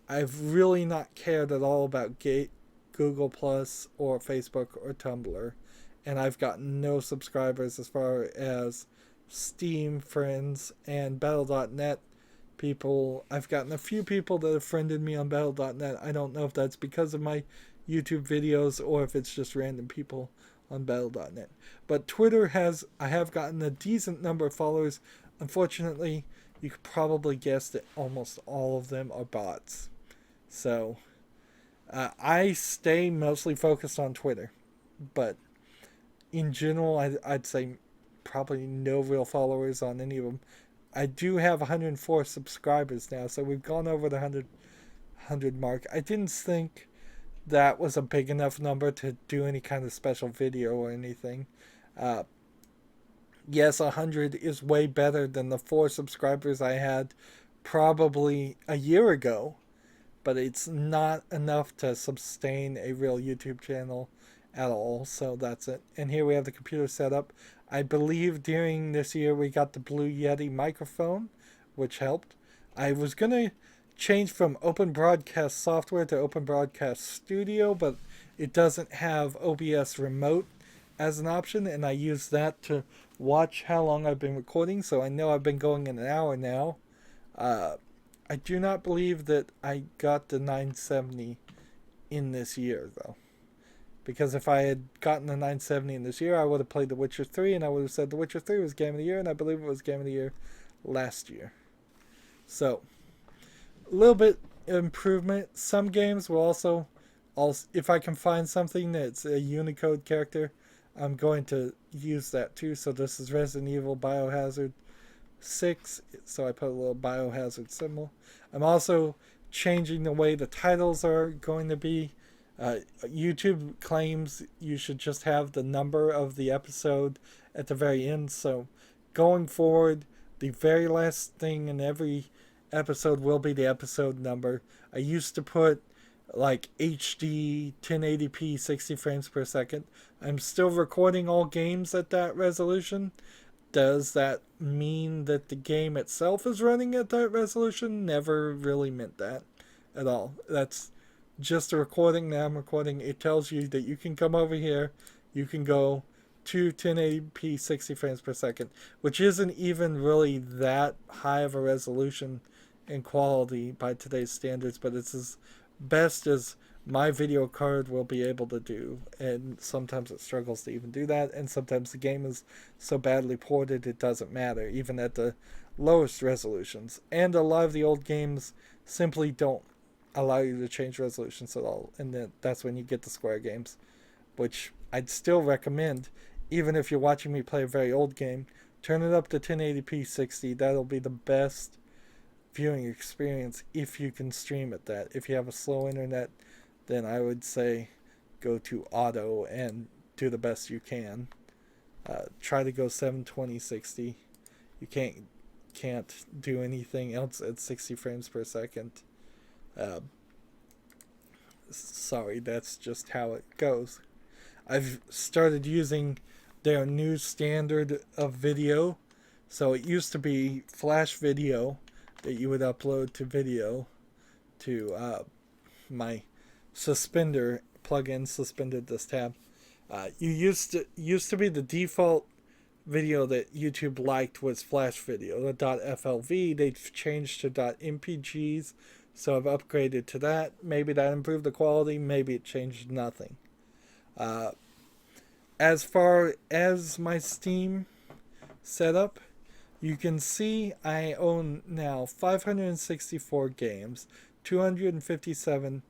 I've really not cared at all about Google Plus or Facebook or Tumblr, and I've gotten no subscribers as far as Steam friends and Battle.net people. I've gotten a few people that have friended me on Battle.net. I don't know if that's because of my YouTube videos or if it's just random people on Battle.net. But Twitter I have gotten a decent number of followers. Unfortunately, you could probably guess that almost all of them are bots. So, I stay mostly focused on Twitter. But in general, I'd say probably no real followers on any of them. I do have 104 subscribers now, so we've gone over the 100 mark. I didn't think that was a big enough number to do any kind of special video or anything. Yes, 100 is way better than the 4 subscribers I had probably a year ago, but it's not enough to sustain a real YouTube channel at all, so that's it. And here we have the computer setup. I believe during this year we got the Blue Yeti microphone, which helped. I was going to change from Open Broadcast Software to Open Broadcast Studio, but it doesn't have OBS Remote as an option, and I use that to watch how long I've been recording, so I know I've been going an hour now. I do not believe that I got the 970 in this year, though. Because if I had gotten the 970 in this year, I would have played The Witcher 3, and I would have said The Witcher 3 was Game of the Year, and I believe it was Game of the Year last year. So, a little bit improvement. Some games will also, if I can find something that's a Unicode character, I'm going to use that too. So this is Resident Evil Biohazard 6, so I put a little Biohazard symbol. I'm also changing the way the titles are going to be. YouTube claims you should just have the number of the episode at the very end, so going forward, the very last thing in every episode will be the episode number. I used to put like HD 1080p 60 frames per second. I'm still recording all games at that resolution. Does that mean that the game itself is running at that resolution? Never really meant that at all. That's just a recording that I'm recording. It tells you that you can come over here, you can go to 1080p 60 frames per second, which isn't even really that high of a resolution and quality by today's standards, but it's as best as my video card will be able to do, and sometimes it struggles to even do that, and sometimes the game is so badly ported it doesn't matter, even at the lowest resolutions. And a lot of the old games simply don't allow you to change resolutions at all, and that's when you get the Square games, which I'd still recommend, even if you're watching me play a very old game. Turn it up to 1080p 60. That'll be the best viewing experience if you can stream at that. If you have a slow internet, then I would say go to auto and do the best you can. Try to go 720 60. You can't do anything else at 60 frames per second. Uh, Sorry, that's just how it goes. I've started using their new standard of video. So it used to be Flash Video that you would upload to video to my suspender plugin suspended this tab. You used to be the default video that YouTube liked was Flash Video, the .flv. They've changed to .mpgs, so I've upgraded to that. Maybe that improved the quality. Maybe it changed nothing. As far as my Steam setup, you can see I own now 564 games, 257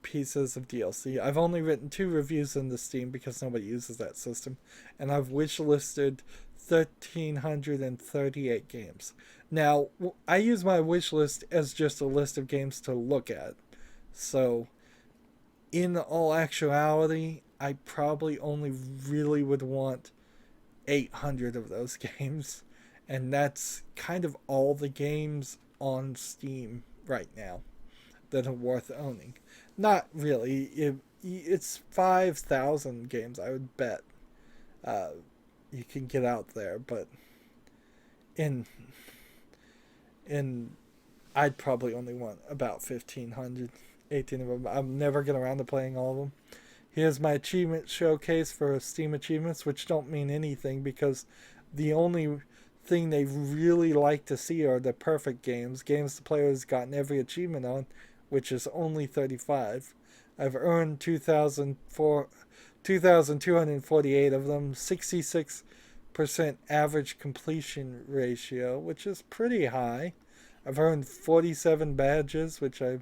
pieces of DLC. I've only written 2 reviews in the Steam because nobody uses that system, and I've wishlisted 1,338 games. Now, I use my wish list as just a list of games to look at. So, in all actuality, I probably only really would want 800 of those games. And that's kind of all the games on Steam right now that are worth owning. Not really. It's 5,000 games, I would bet. You can get out there, but in I'd probably only want about 1,500, 18 of them. I'm never getting around to playing all of them. Here's my achievement showcase for Steam achievements, which don't mean anything because the only thing they really like to see are the perfect games the players gotten every achievement on, which is only 35. I've earned 2,248 of them, 66% average completion ratio, which is pretty high. I've earned 47 badges, which are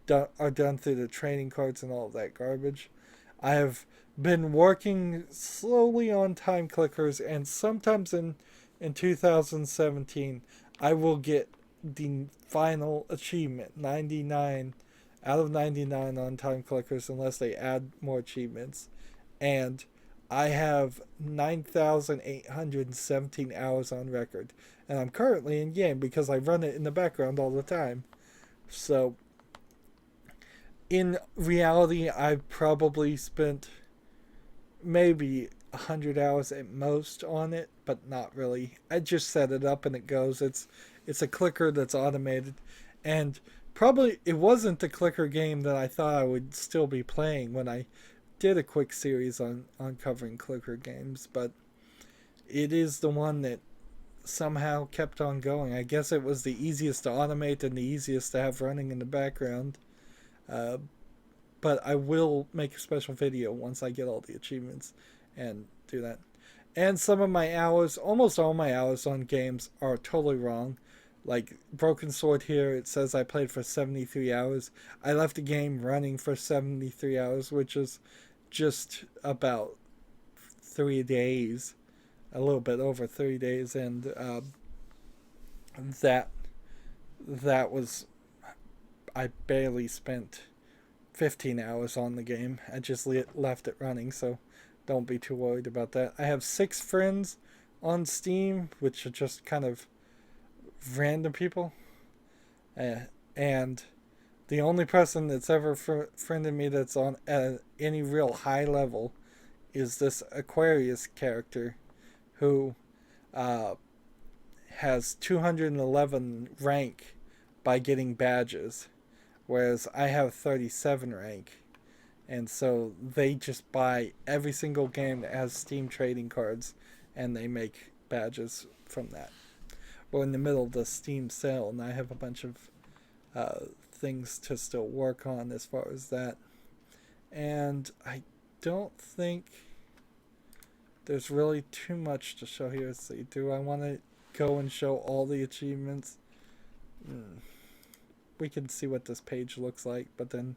done through the training cards and all of that garbage. I have been working slowly on time clickers, and sometimes in 2017 I will get the final achievement, 99 out of 99 on time clickers, unless they add more achievements. And I have 9,817 hours on record, and I'm currently in game because I run it in the background all the time. So in reality, I've probably spent maybe 100 hours at most on it, but not really. I just set it up and it goes. It's a clicker that's automated, and probably it wasn't the clicker game that I thought I would still be playing when I did a quick series on covering clicker games, but it is the one that somehow kept on going. I guess it was the easiest to automate and the easiest to have running in the background. But I will make a special video once I get all the achievements and do that. And some of my hours, almost all my hours on games are totally wrong. Like Broken Sword here, it says I played for 73 hours. I left the game running for 73 hours, which is just about 3 days. A little bit over 3 days, and that was, I barely spent 15 hours on the game. I just left it running, so don't be too worried about that. I have 6 friends on Steam, which are just kind of random people. And the only person that's ever friended me that's on any real high level is this Aquarius character who has 211 rank by getting badges, whereas I have 37 rank. And so they just buy every single game that has Steam trading cards, and they make badges from that. We're in the middle of the Steam sale, and I have a bunch of things to still work on as far as that. And I don't think there's really too much to show here. Let's see, do I want to go and show all the achievements? We can see what this page looks like, but then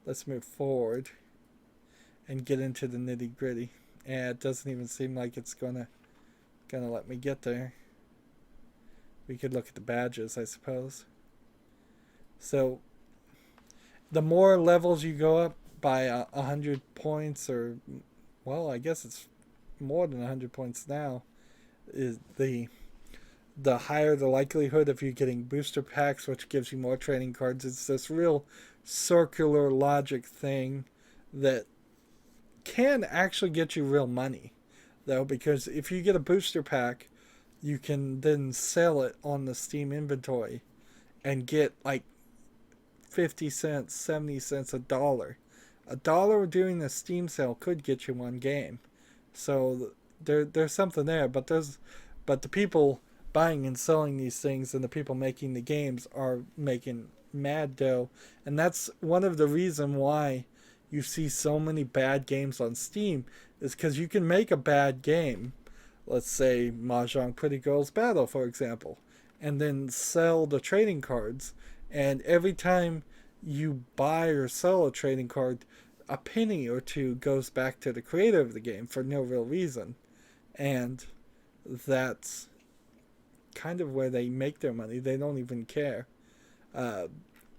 let's move forward and get into the nitty gritty. And it doesn't even seem like it's gonna let me get there. We could look at the badges, I suppose. So the more levels you go up by 100 points, or well, I guess it's more than 100 points now, is the higher the likelihood of you getting booster packs, which gives you more trading cards. It's this real circular logic thing that can actually get you real money, though, because if you get a booster pack, you can then sell it on the Steam inventory and get like 50 cents, 70 cents, $1. $1 during the Steam sale could get you one game. So there's something there, but the people buying and selling these things and the people making the games are making mad dough, and that's one of the reasons why you see so many bad games on Steam, is because you can make a bad game, let's say Mahjong Pretty Girls Battle, for example, and then sell the trading cards, and every time you buy or sell a trading card, a penny or two goes back to the creator of the game for no real reason. And that's kind of where they make their money. They don't even care.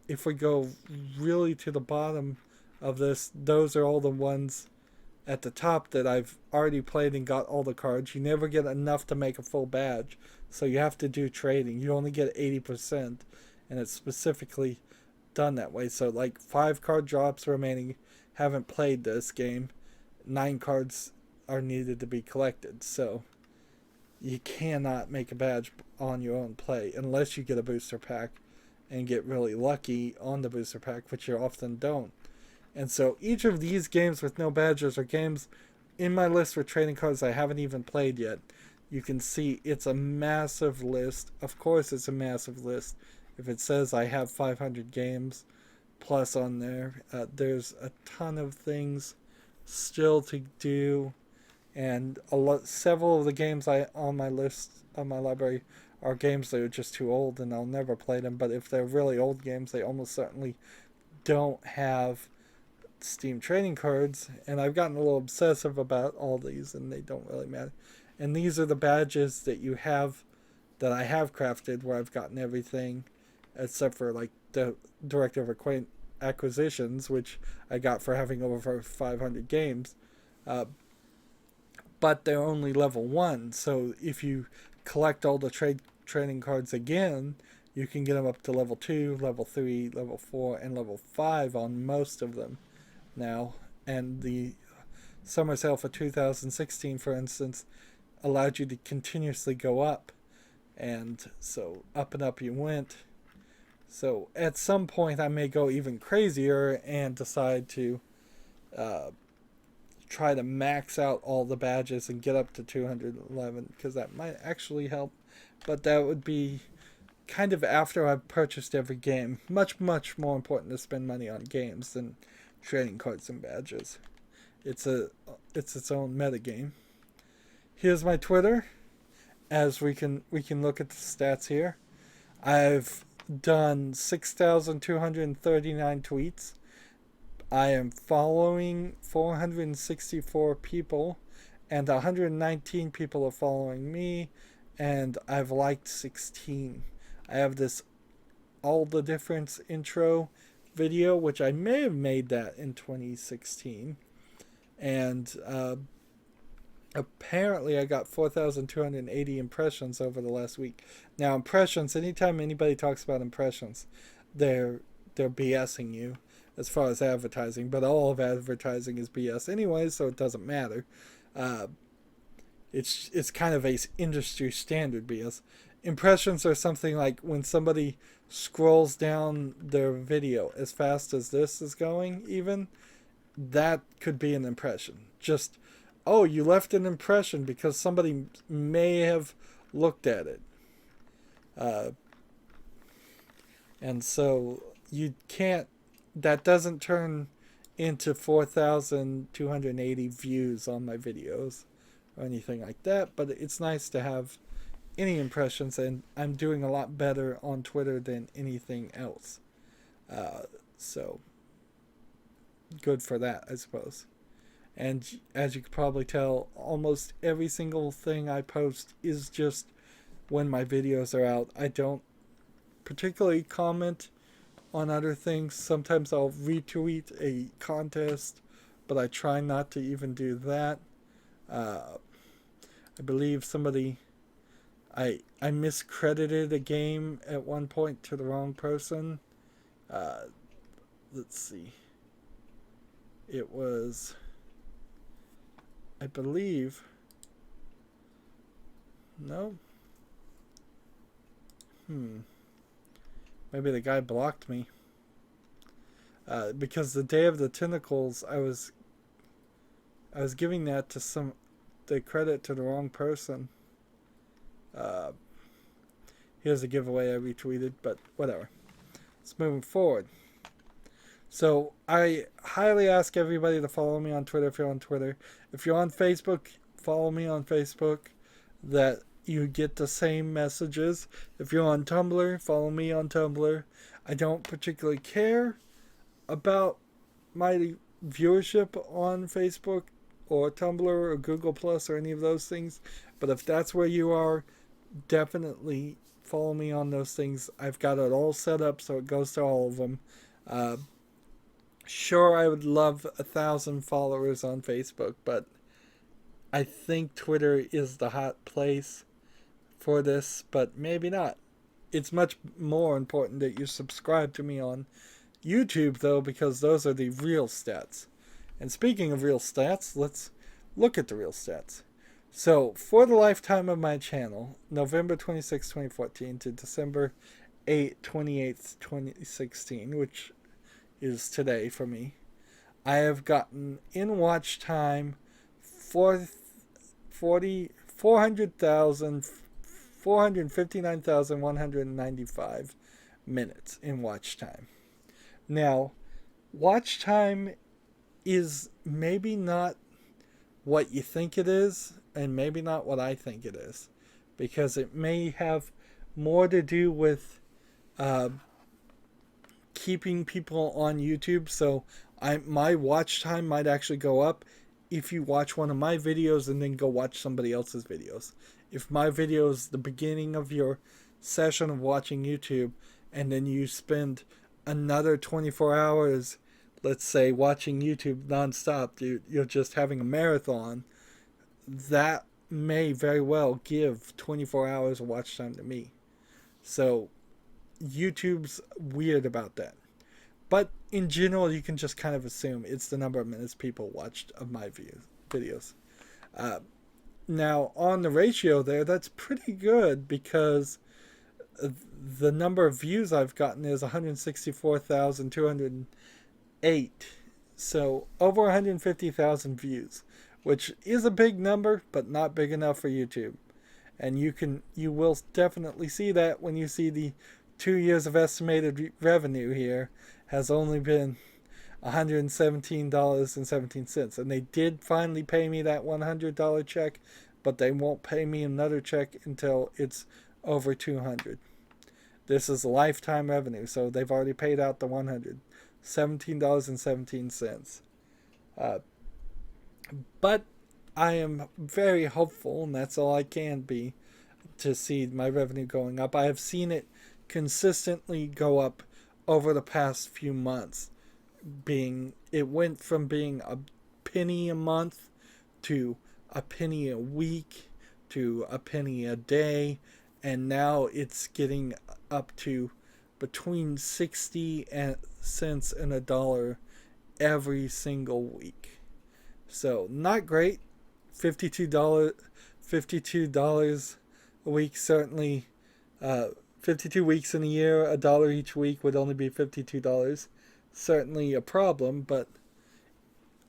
If we go really to the bottom of this, those are all the ones at the top that I've already played and got all the cards. You never get enough to make a full badge, so you have to do trading. You only get 80%, and it's specifically done that way. So like 5 card drops remaining. Haven't played this game. 9 cards are needed to be collected, so you cannot make a badge on your own play unless you get a booster pack and get really lucky on the booster pack, which you often don't. And so each of these games with no badges are games in my list with trading cards I haven't even played yet. You can see it's a massive list. Of course it's a massive list. If it says I have 500 games plus on there, there's a ton of things still to do. And several of the games on my list, on my library, are games that are just too old and I'll never play them. But if they're really old games, they almost certainly don't have Steam trading cards. And I've gotten a little obsessive about all these, and they don't really matter. And these are the badges that you have, that I have crafted, where I've gotten everything except for like the Director of Acquisitions, which I got for having over 500 games. But they're only level 1, so if you collect all the trading cards again, you can get them up to level 2, level 3, level 4, and level 5 on most of them now. And the summer sale for 2016, for instance, allowed you to continuously go up, and so up and up you went. So at some point I may go even crazier and decide to try to max out all the badges and get up to 211, because that might actually help. But that would be kind of after I've purchased every game. Much, much more important to spend money on games than trading cards and badges. It's its own meta game. Here's my Twitter. As we can look at the stats here. I've done 6,239 tweets. I am following 464 people, and 119 people are following me, and I've liked 16. I have this All the Difference intro video, which I may have made that in 2016, and apparently I got 4,280 impressions over the last week. Now, impressions, anytime anybody talks about impressions, they're BSing you as far as advertising, but all of advertising is BS anyway, so it doesn't matter. It's kind of a industry standard BS. Impressions are something like when somebody scrolls down their video as fast as this is going, even, that could be an impression. Just, oh, you left an impression because somebody may have looked at it. And so you can't, that doesn't turn into 4,280 views on my videos or anything like that, but it's nice to have any impressions, and I'm doing a lot better on Twitter than anything else. Uh, so good for that, I suppose. And as you can probably tell, almost every single thing I post is just when my videos are out. I don't particularly comment on other things. Sometimes I'll retweet a contest, but I try not to even do that. Uh, I believe I miscredited a game at one point to the wrong person. Uh, let's see. It was, I believe, no. Maybe the guy blocked me. Because the Day of the Tentacles, I was giving that to the credit to the wrong person. Uh, Here's a giveaway I retweeted, but whatever. Let's move forward. So I highly ask everybody to follow me on Twitter if you're on Twitter. If you're on Facebook, follow me on Facebook. That you get the same messages. If you're on Tumblr, follow me on Tumblr. I don't particularly care about my viewership on Facebook or Tumblr or Google Plus or any of those things. But if that's where you are, definitely follow me on those things. I've got it all set up so it goes to all of them. Sure, I would love 1,000 followers on Facebook, but I think Twitter is the hot place for this, but maybe not. It's much more important that you subscribe to me on YouTube, though, because those are the real stats. And speaking of real stats, let's look at the real stats. So, for the lifetime of my channel, November 26, 2014 to December 28th, 2016, which is today for me, I have gotten in watch time 459,195 minutes in watch time. Now, watch time is maybe not what you think it is, and maybe not what I think it is, because it may have more to do with keeping people on YouTube. So my watch time might actually go up if you watch one of my videos and then go watch somebody else's videos. If my video is the beginning of your session of watching YouTube, and then you spend another 24 hours, let's say, watching YouTube nonstop, you're just having a marathon, that may very well give 24 hours of watch time to me. So YouTube's weird about that. But in general, you can just kind of assume it's the number of minutes people watched of my videos. Now, on the ratio there, that's pretty good, because the number of views I've gotten is 164,208. So over 150,000 views, which is a big number, but not big enough for YouTube. And you will definitely see that when you see the 2 years of estimated revenue here has only been $117.17. And they did finally pay me that $100 check, but they won't pay me another check until it's over $200. This is lifetime revenue, so they've already paid out the $117.17. But I am very hopeful, and that's all I can be, to see my revenue going up. I have seen it consistently go up over the past few months. It went from being a penny a month to a penny a week to a penny a day, and now it's getting up to between 60 cents and $1 every single week. So not great. $52 a week, certainly. 52 weeks in a year, $1 each week would only be $52. Certainly a problem, but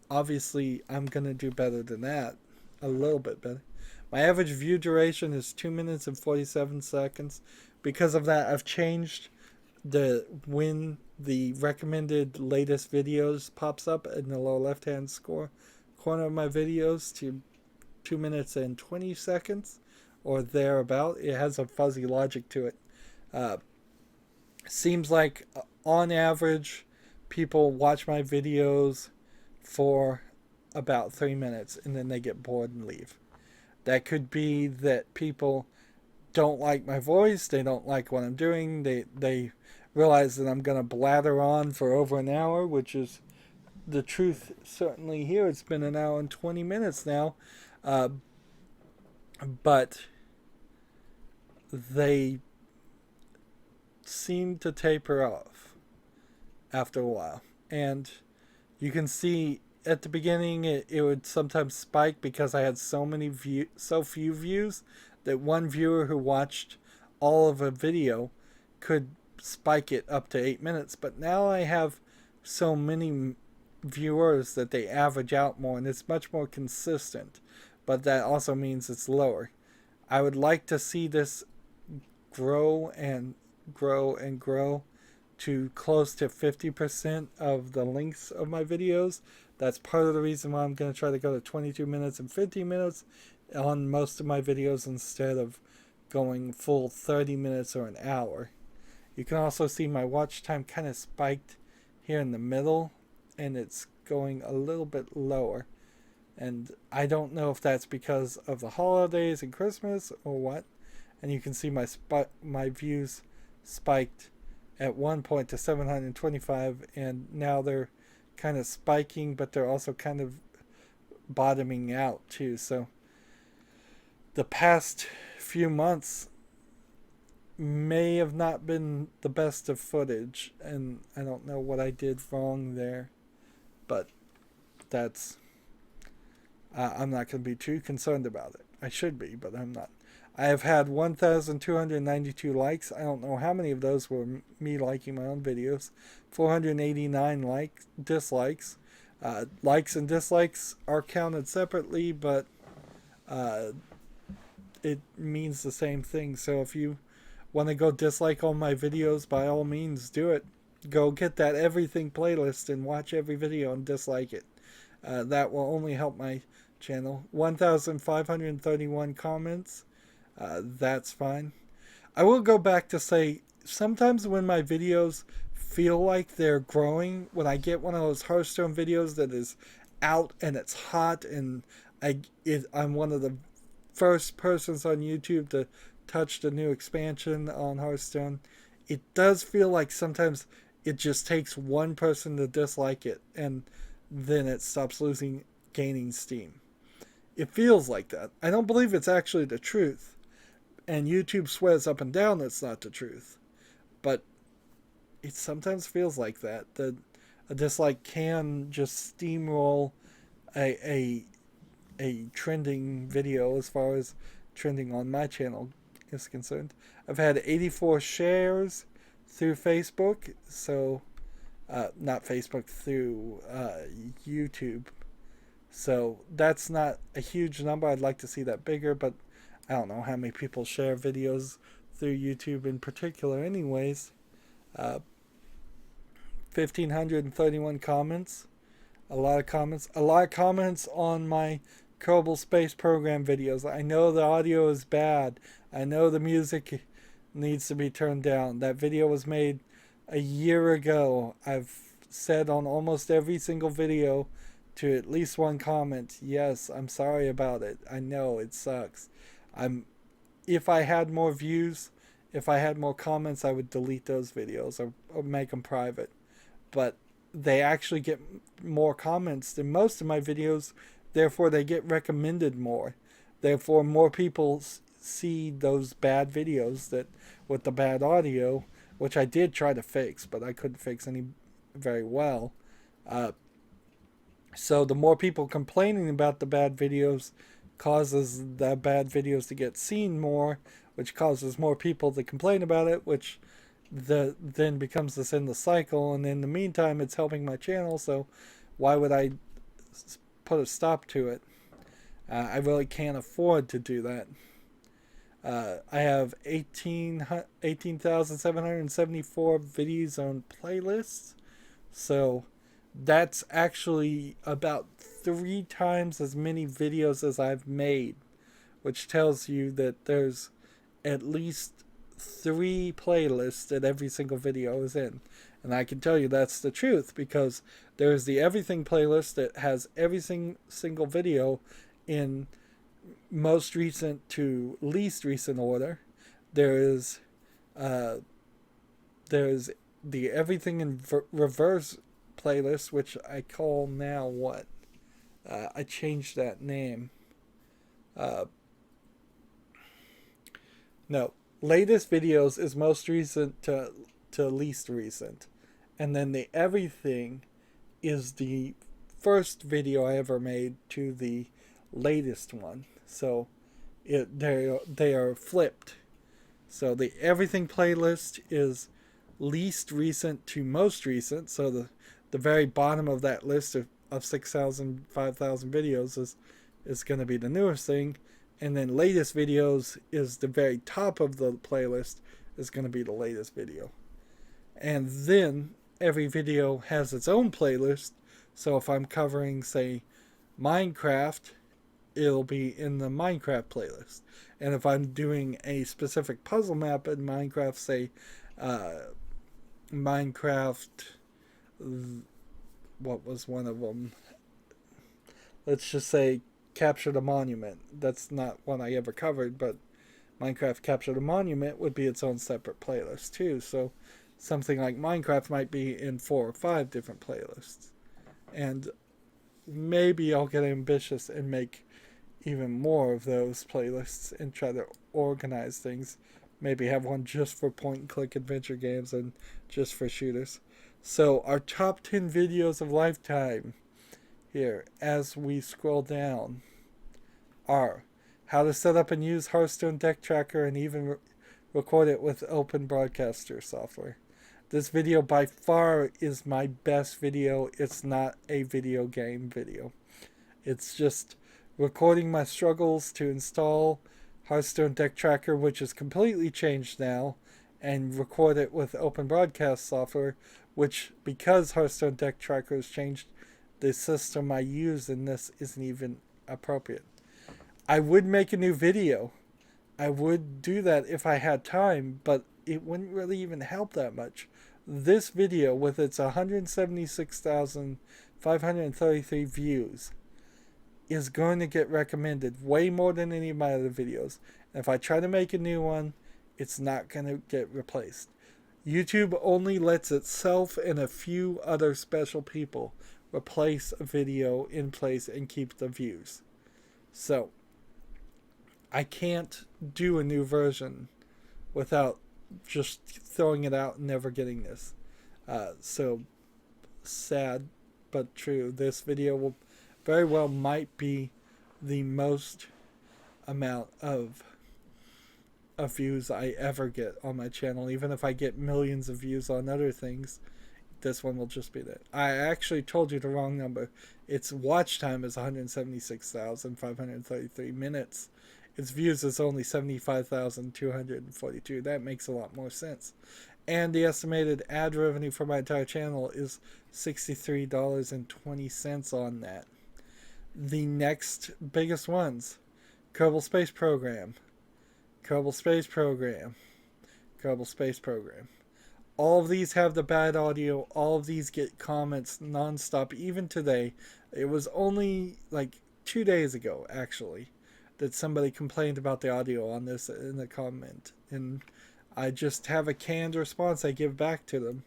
obviously I'm gonna do better than that, a little bit better. My average view duration is 2 minutes and 47 seconds. Because of that, I've changed when the recommended latest videos pops up in the lower left hand corner of my videos to 2 minutes and 20 seconds or thereabout. It has a fuzzy logic to it. Uh, Seems like on average, people watch my videos for about 3 minutes and then they get bored and leave. That could be that people don't like my voice, they don't like what I'm doing, they realize that I'm going to blather on for over an hour, which is the truth certainly here. It's been an hour and 20 minutes now. Uh, but they seem to taper off after a while. And you can see at the beginning it would sometimes spike because I had so few views that one viewer who watched all of a video could spike it up to 8 minutes. But now I have so many viewers that they average out more and it's much more consistent. But that also means it's lower. I would like to see this grow and grow and grow to close to 50% of the lengths of my videos. That's part of the reason why I'm going to try to go to 22 minutes and 15 minutes on most of my videos instead of going full 30 minutes or an hour. You can also see my watch time kind of spiked here in the middle and it's going a little bit lower. And I don't know if that's because of the holidays and Christmas or what. And you can see my views spiked at one point to 725 and now they're kind of spiking, but they're also kind of bottoming out too. So the past few months may have not been the best of footage and I don't know what I did wrong there, but that's I'm not going to be too concerned about it. I should be, but I'm not. I have had 1,292 likes. I don't know how many of those were me liking my own videos. 489 dislikes. Likes and dislikes are counted separately, but it means the same thing. So if you want to go dislike all my videos, by all means, do it. Go get that everything playlist and watch every video and dislike it. That will only help my channel. 1,531 comments. That's fine. I will go back to say sometimes when my videos feel like they're growing, when I get one of those Hearthstone videos that is out and it's hot and I'm one of the first persons on YouTube to touch the new expansion on Hearthstone, it does feel like sometimes it just takes one person to dislike it and then it stops gaining steam. It feels like that. I don't believe it's actually the truth. And YouTube swears up and down it's not the truth. But it sometimes feels like that. That a dislike can just steamroll a trending video as far as trending on my channel is concerned. I've had 84 shares through Facebook. So, not Facebook, through YouTube. So that's not a huge number. I'd like to see that bigger, but I don't know how many people share videos through YouTube in particular anyways. 1,531 comments. A lot of comments. A lot of comments on my Kerbal Space Program videos. I know the audio is bad. I know the music needs to be turned down. That video was made a year ago. I've said on almost every single video to at least one comment, yes, I'm sorry about it. I know it sucks. If I had more views, if I had more comments, I would delete those videos or make them private. But they actually get more comments than most of my videos, therefore they get recommended more. Therefore more people see those bad videos that with the bad audio, which I did try to fix, but I couldn't fix any very well. So the more people complaining about the bad videos causes the bad videos to get seen more, which causes more people to complain about it, which then becomes this endless cycle. And in the meantime, it's helping my channel, so why would I put a stop to it? I really can't afford to do that. I have 18,774 videos on playlists. So that's actually about 3 times as many videos as I've made, which tells you that there's at least 3 playlists that every single video is in. And I can tell you that's the truth because there's the everything playlist that has every single video in most recent to least recent order. There is uh, there's the everything in reverse playlist, which I call now what? I changed that name. Uh, no, latest videos is most recent to least recent, and then the everything is the first video I ever made to the latest one. So they are flipped. So the everything playlist is least recent to most recent. So the very bottom of that list of 6,000, 5,000 videos is going to be the newest thing. And then latest videos is the very top of the playlist is going to be the latest video. And then every video has its own playlist. So if I'm covering, say, Minecraft, it'll be in the Minecraft playlist. And if I'm doing a specific puzzle map in Minecraft, say, Minecraft, what was one of them? Let's just say Capture the Monument. That's not one I ever covered, but Minecraft Capture the Monument would be its own separate playlist too. So something like Minecraft might be in 4 or 5 different playlists. And maybe I'll get ambitious and make even more of those playlists and try to organize things. Maybe have one just for point and click adventure games and just for shooters. So our top 10 videos of lifetime here as we scroll down are how to set up and use Hearthstone deck tracker and even record it with open broadcaster software. This video by far is my best video. It's not a video game video. It's just recording my struggles to install Hearthstone deck tracker, which is completely changed now, and record it with open broadcast software, which, because Hearthstone deck tracker has changed, the system I use in this isn't even appropriate. I would make a new video. I would do that if I had time, but it wouldn't really even help that much. This video, with its 176,533 views, is going to get recommended way more than any of my other videos. And if I try to make a new one, it's not going to get replaced. YouTube only lets itself and a few other special people replace a video in place and keep the views. So I can't do a new version without just throwing it out and never getting this. So sad but true. This video will very well might be the most amount of views I ever get on my channel. Even if I get millions of views on other things, this one will just be that. I actually told you the wrong number. Its watch time is 176,533 minutes. Its views is only 75,242. That makes a lot more sense. And the estimated ad revenue for my entire channel is $63.20 on that. The next biggest ones: Kerbal Space Program, Kerbal Space Program, Kerbal Space Program. All of these have the bad audio. All of these get comments nonstop. Even today, it was only like 2 days ago, actually, that somebody complained about the audio on this in the comment. And I just have a canned response I give back to them.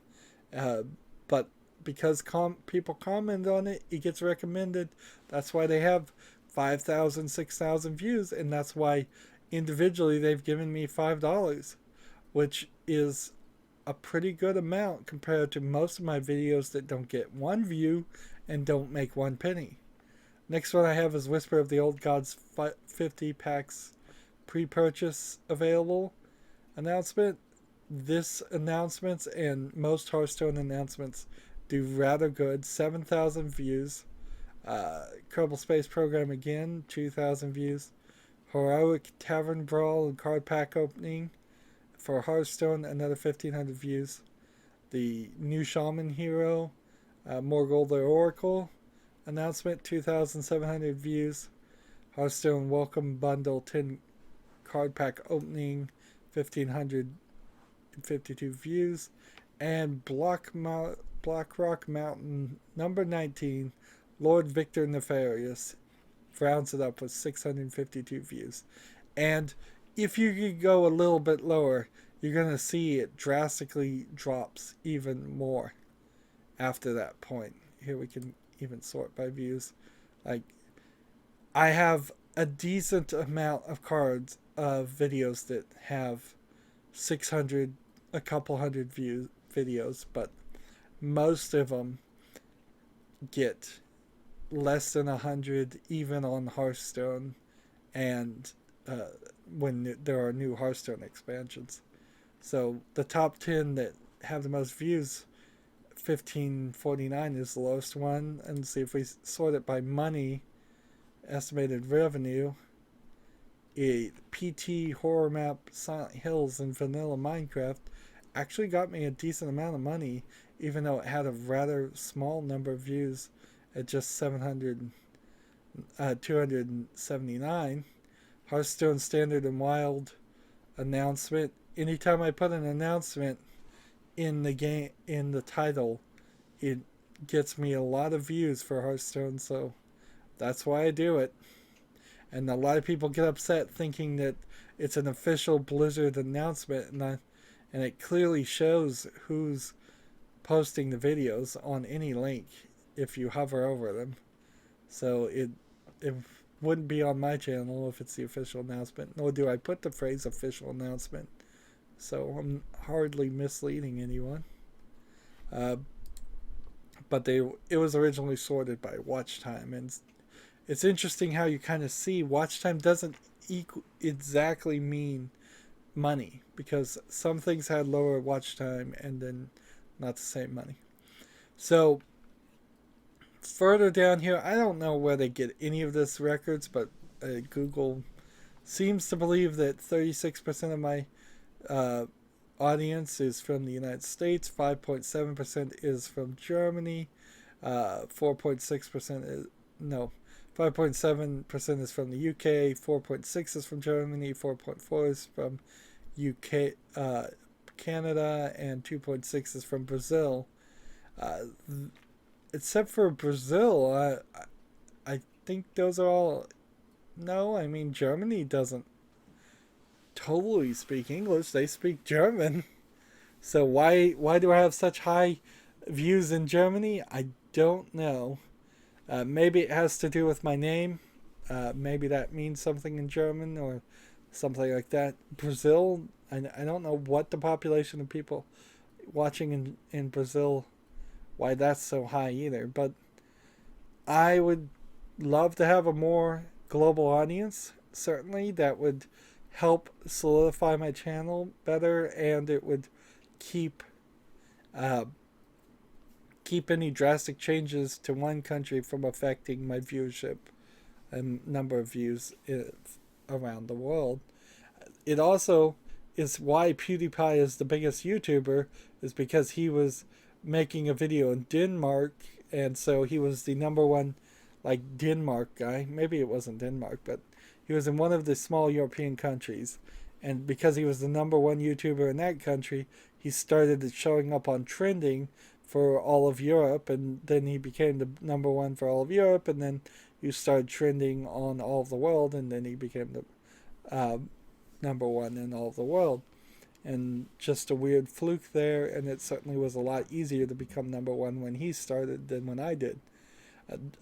But because people comment on it, it gets recommended. That's why they have 5,000, 6,000 views. And that's why individually they've given me $5, which is a pretty good amount compared to most of my videos that don't get 1 view and don't make 1 penny. Next one I have is Whisper of the Old Gods 50 packs pre-purchase available announcement. This announcements and most Hearthstone announcements do rather good. 7,000 views. Kerbal Space Program again, 2,000 views. Heroic Tavern Brawl and Card Pack Opening for Hearthstone, another 1,500 views. The new Shaman Hero, Morgul the Oracle announcement, 2,700 views. Hearthstone Welcome Bundle 10 Card Pack Opening, 1,552 views. And Blackrock Mountain number 19, Lord Victor Nefarious, rounds it up with 652 views. And if you could go a little bit lower, you're going to see it drastically drops even more after that point. Here we can even sort by views. Like, I have a decent amount of cards of videos that have 600, a couple hundred views videos, but most of them get less than 100 even on Hearthstone, and when there are new Hearthstone expansions. So the top 10 that have the most views, 1549 is the lowest one. And see if we sort it by money, estimated revenue, PT, Horror Map, Silent Hills, and Vanilla Minecraft actually got me a decent amount of money, even though it had a rather small number of views at just 279. Hearthstone Standard and Wild announcement. Anytime I put an announcement in the game, in the title, it gets me a lot of views for Hearthstone, so that's why I do it. And a lot of people get upset thinking that it's an official Blizzard announcement, and it clearly shows who's posting the videos on any link if you hover over them. So it wouldn't be on my channel if it's the official announcement, nor do I put the phrase official announcement. So I'm hardly misleading anyone. But it was originally sorted by watch time, and it's interesting how you kind of see watch time doesn't exactly mean money, because some things had lower watch time and then not the same money. So further down here, I don't know where they get any of this records, but Google seems to believe that 36% of my audience is from the United States, 5.7% is from Germany, 4.6% is, no, 5.7% is from the UK, 4.6% is from Germany, 4.4% is from UK, Canada, and 2.6% is from Brazil. Except for Brazil, I think those are all. No, I mean Germany doesn't totally speak English; they speak German. So why do I have such high views in Germany? I don't know. Maybe it has to do with my name. Maybe that means something in German or something like that. Brazil, I don't know what the population of people watching in Brazil, why that's so high either. But I would love to have a more global audience. Certainly, that would help solidify my channel better, and it would keep any drastic changes to one country from affecting my viewership and number of views around the world. It also is why PewDiePie is the biggest YouTuber, is because he was making a video in Denmark, and so he was the number one, like, Denmark guy. Maybe it wasn't Denmark, but he was in one of the small European countries, and because he was the number one YouTuber in that country, he started showing up on trending for all of Europe, and then he became the number one for all of Europe, and then he started trending on all of the world, and then he became the number one in all of the world. And just a weird fluke there, and it certainly was a lot easier to become number one when he started than when I did.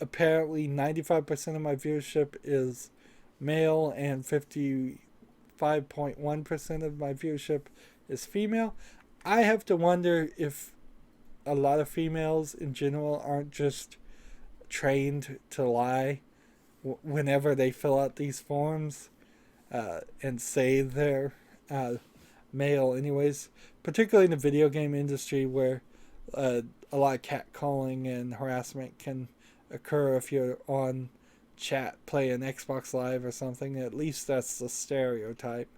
Apparently 95% of my viewership is male, and 55.1% of my viewership is female. I have to wonder if a lot of females in general aren't just trained to lie whenever they fill out these forms and say they're male anyways, particularly in the video game industry, where a lot of catcalling and harassment can occur if you're on chat, play an Xbox Live or something. At least that's the stereotype.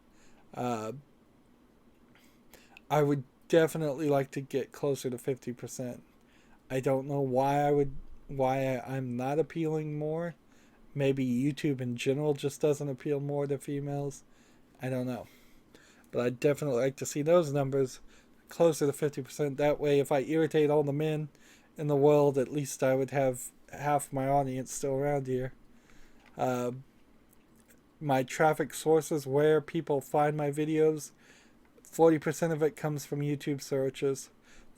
Uh, I would definitely like to get closer to 50%. I don't know why I'm not appealing more. Maybe YouTube in general just doesn't appeal more to females. I don't know. But I'd definitely like to see those numbers closer to 50%. That way, if I irritate all the men in the world, at least I would have half my audience still around here. Uh, my traffic sources, where people find my videos, 40% of it comes from YouTube searches.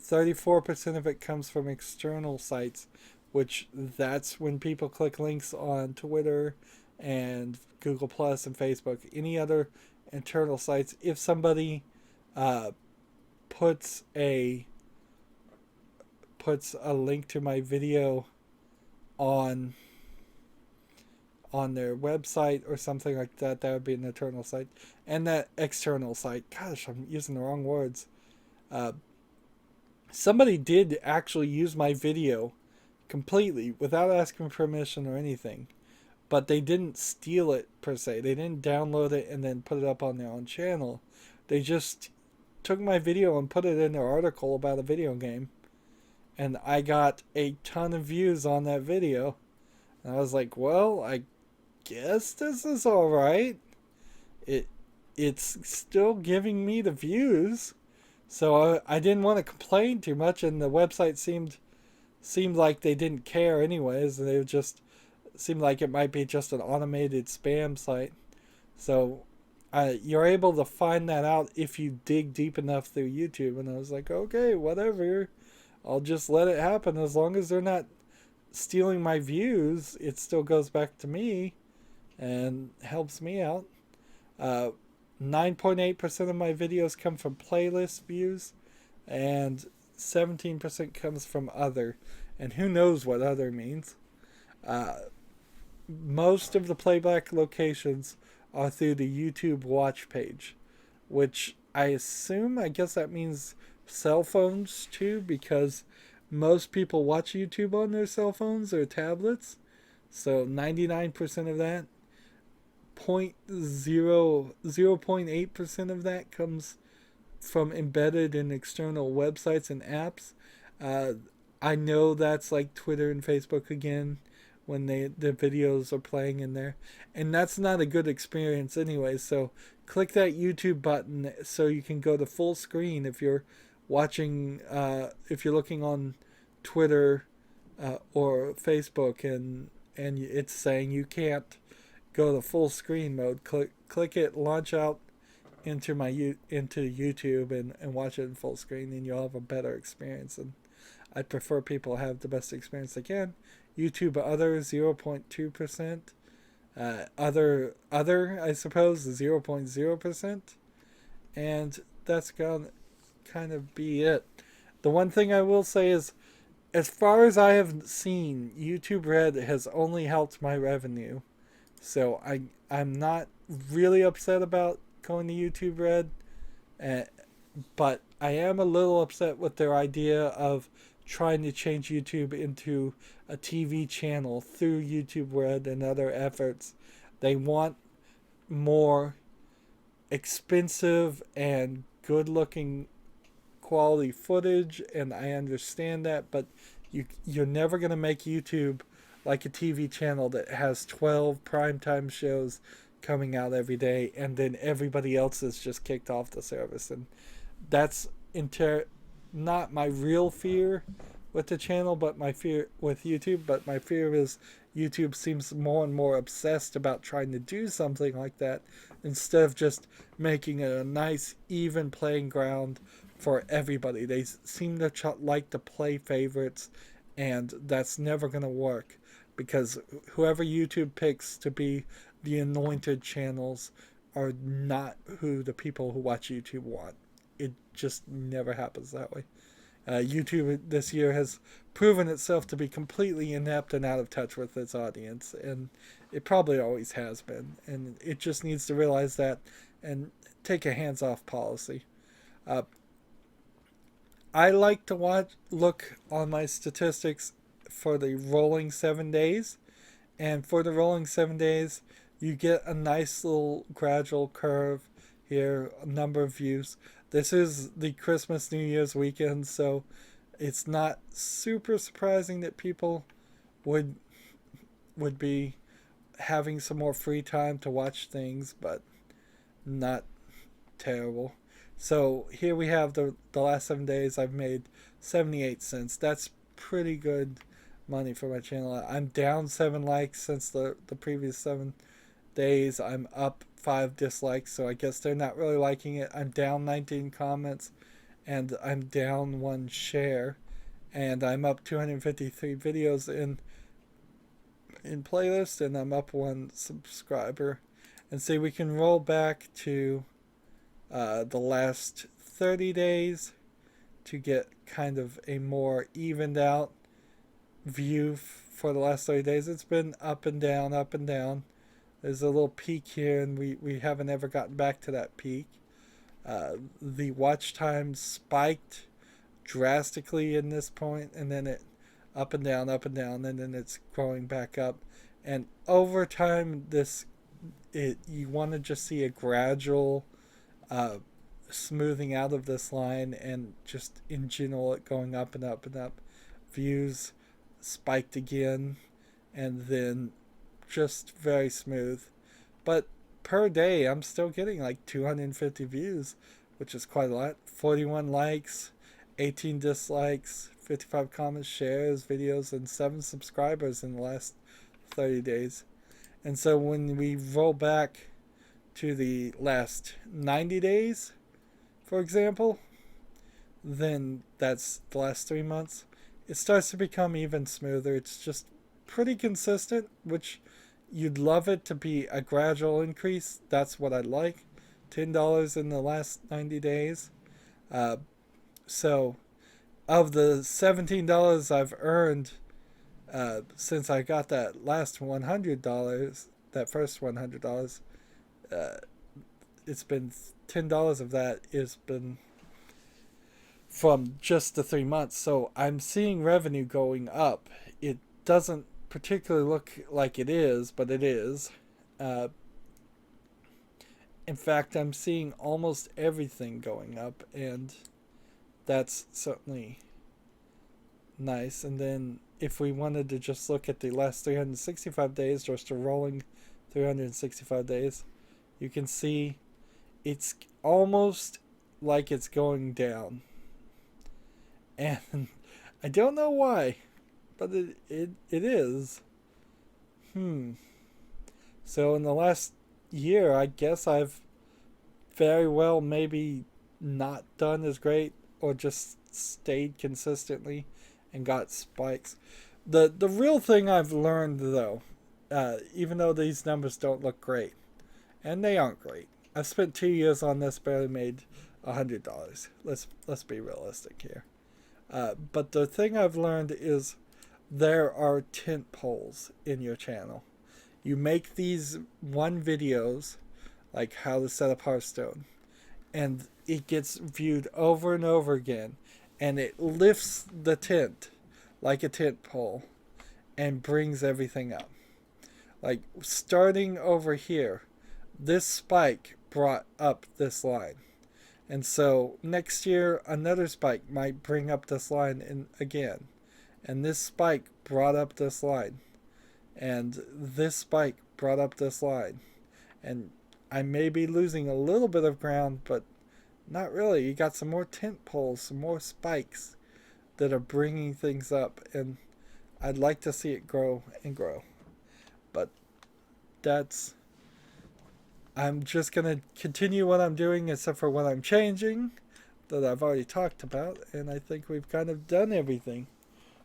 34% of it comes from external sites, which that's when people click links on Twitter and Google Plus and Facebook. Any other internal sites, if somebody uh, puts a link to my video on their website or something like that, that would be an internal site. And that external site, gosh, I'm using the wrong words. Somebody did actually use my video completely without asking permission or anything, but they didn't steal it per se. They didn't download it and then put it up on their own channel. They just took my video and put it in their article about a video game, and I got a ton of views on that video. And I was like, well, I guess this is all right. It's still giving me the views, so I didn't want to complain too much, and the website seemed like they didn't care anyways. They just seemed like it might be just an automated spam site. So you're able to find that out if you dig deep enough through YouTube. And I was like, okay, whatever. I'll just let it happen. As long as they're not stealing my views, it still goes back to me and helps me out. 9.8% of my videos come from playlist views, and 17% comes from other. And who knows what other means. Most of the playback locations are through the YouTube watch page, which I guess that means cell phones too, because most people watch YouTube on their cell phones or tablets. So 99% of that, 0.8% of that comes from embedded in external websites and apps. I know that's like Twitter and Facebook again, when the videos are playing in there, and that's not a good experience anyway. So click that YouTube button so you can go to full screen if you're watching, if you're looking on Twitter or Facebook, and it's saying you can't go to full screen mode. Click it, launch out into YouTube and watch it in full screen, and you'll have a better experience. And I prefer people have the best experience they can. YouTube other 0.2%. Other I suppose 0.0%. And that's gonna kind of be it. The one thing I will say is, as far as I have seen, YouTube Red has only helped my revenue. So I'm not really upset about going to YouTube Red, but I am a little upset with their idea of trying to change YouTube into a TV channel through YouTube Red and other efforts. They want more expensive and good-looking quality footage, and I understand that, but you're never going to make YouTube like a TV channel that has 12 primetime shows coming out every day, and then everybody else is just kicked off the service. And that's not my real fear with the channel, but my fear with YouTube. But my fear is YouTube seems more and more obsessed about trying to do something like that, instead of just making it a nice, even playing ground for everybody. They seem to like to play favorites, and that's never going to work, because whoever YouTube picks to be the anointed channels are not who the people who watch YouTube want. It just never happens that way. YouTube this year has proven itself to be completely inept and out of touch with its audience, and it probably always has been. And it just needs to realize that and take a hands-off policy. I like to look on my statistics for the rolling 7 days, And for the rolling 7 days, you get a nice little gradual curve here, a number of views. This is the Christmas New Year's weekend, so it's not super surprising that people would would be having some more free time to watch things, but not terrible. So here we have the last 7 days. I've made 78 cents. That's pretty good money for my channel. I'm down 7 likes since the previous 7 days. I'm up 5 dislikes, so I guess they're not really liking it. I'm down 19 comments, and I'm down 1 share, and I'm up 253 videos in playlist, and I'm up 1 subscriber. And see, we can roll back to the last 30 days to get kind of a more evened out view for the last 30 days. It's been up and down, up and down. There's a little peak here, and we haven't ever gotten back to that peak. The watch time spiked drastically in this point, and then it up and down, and then it's growing back up. And over time, you want to just see a gradual smoothing out of this line, and just in general it going up and up and up. Views spiked again, and then just very smooth. But per day, I'm still getting like 250 views, which is quite a lot. 41 likes, 18 dislikes, 55 comments, shares, videos, and 7 subscribers in the last 30 days. And so when we roll back to the last 90 days, for example, then that's the last 3 months, it starts to become even smoother. It's just pretty consistent, which you'd love it to be a gradual increase. That's what I'd like. $10 in the last 90 days. So of the $17 I've earned since I got that last $100, that first $100, it's been $10 of that has been from just the 3 months. So I'm seeing revenue going up. It doesn't particularly look like it is, but it is. In fact, I'm seeing almost everything going up, and that's certainly nice. And then if we wanted to just look at the last 365 days, just a rolling 365 days, you can see it's almost like it's going down. And I don't know why, but it is. So in the last year, I guess I've very well maybe not done as great, or just stayed consistently and got spikes. The real thing I've learned, though, even though these numbers don't look great, and they aren't great, I've spent 2 years on this, barely made $100. Let's be realistic here. But the thing I've learned is there are tent poles in your channel. You make these one videos, like how to set up Hearthstone, and it gets viewed over and over again, and it lifts the tent like a tent pole and brings everything up. Like starting over here, this spike brought up this line. And so next year, another spike might bring up this line again. And this spike brought up this line. And this spike brought up this line. And I may be losing a little bit of ground, but not really. You got some more tent poles, some more spikes that are bringing things up. And I'd like to see it grow and grow. But I'm just going to continue what I'm doing, except for what I'm changing that I've already talked about, and I think we've kind of done everything.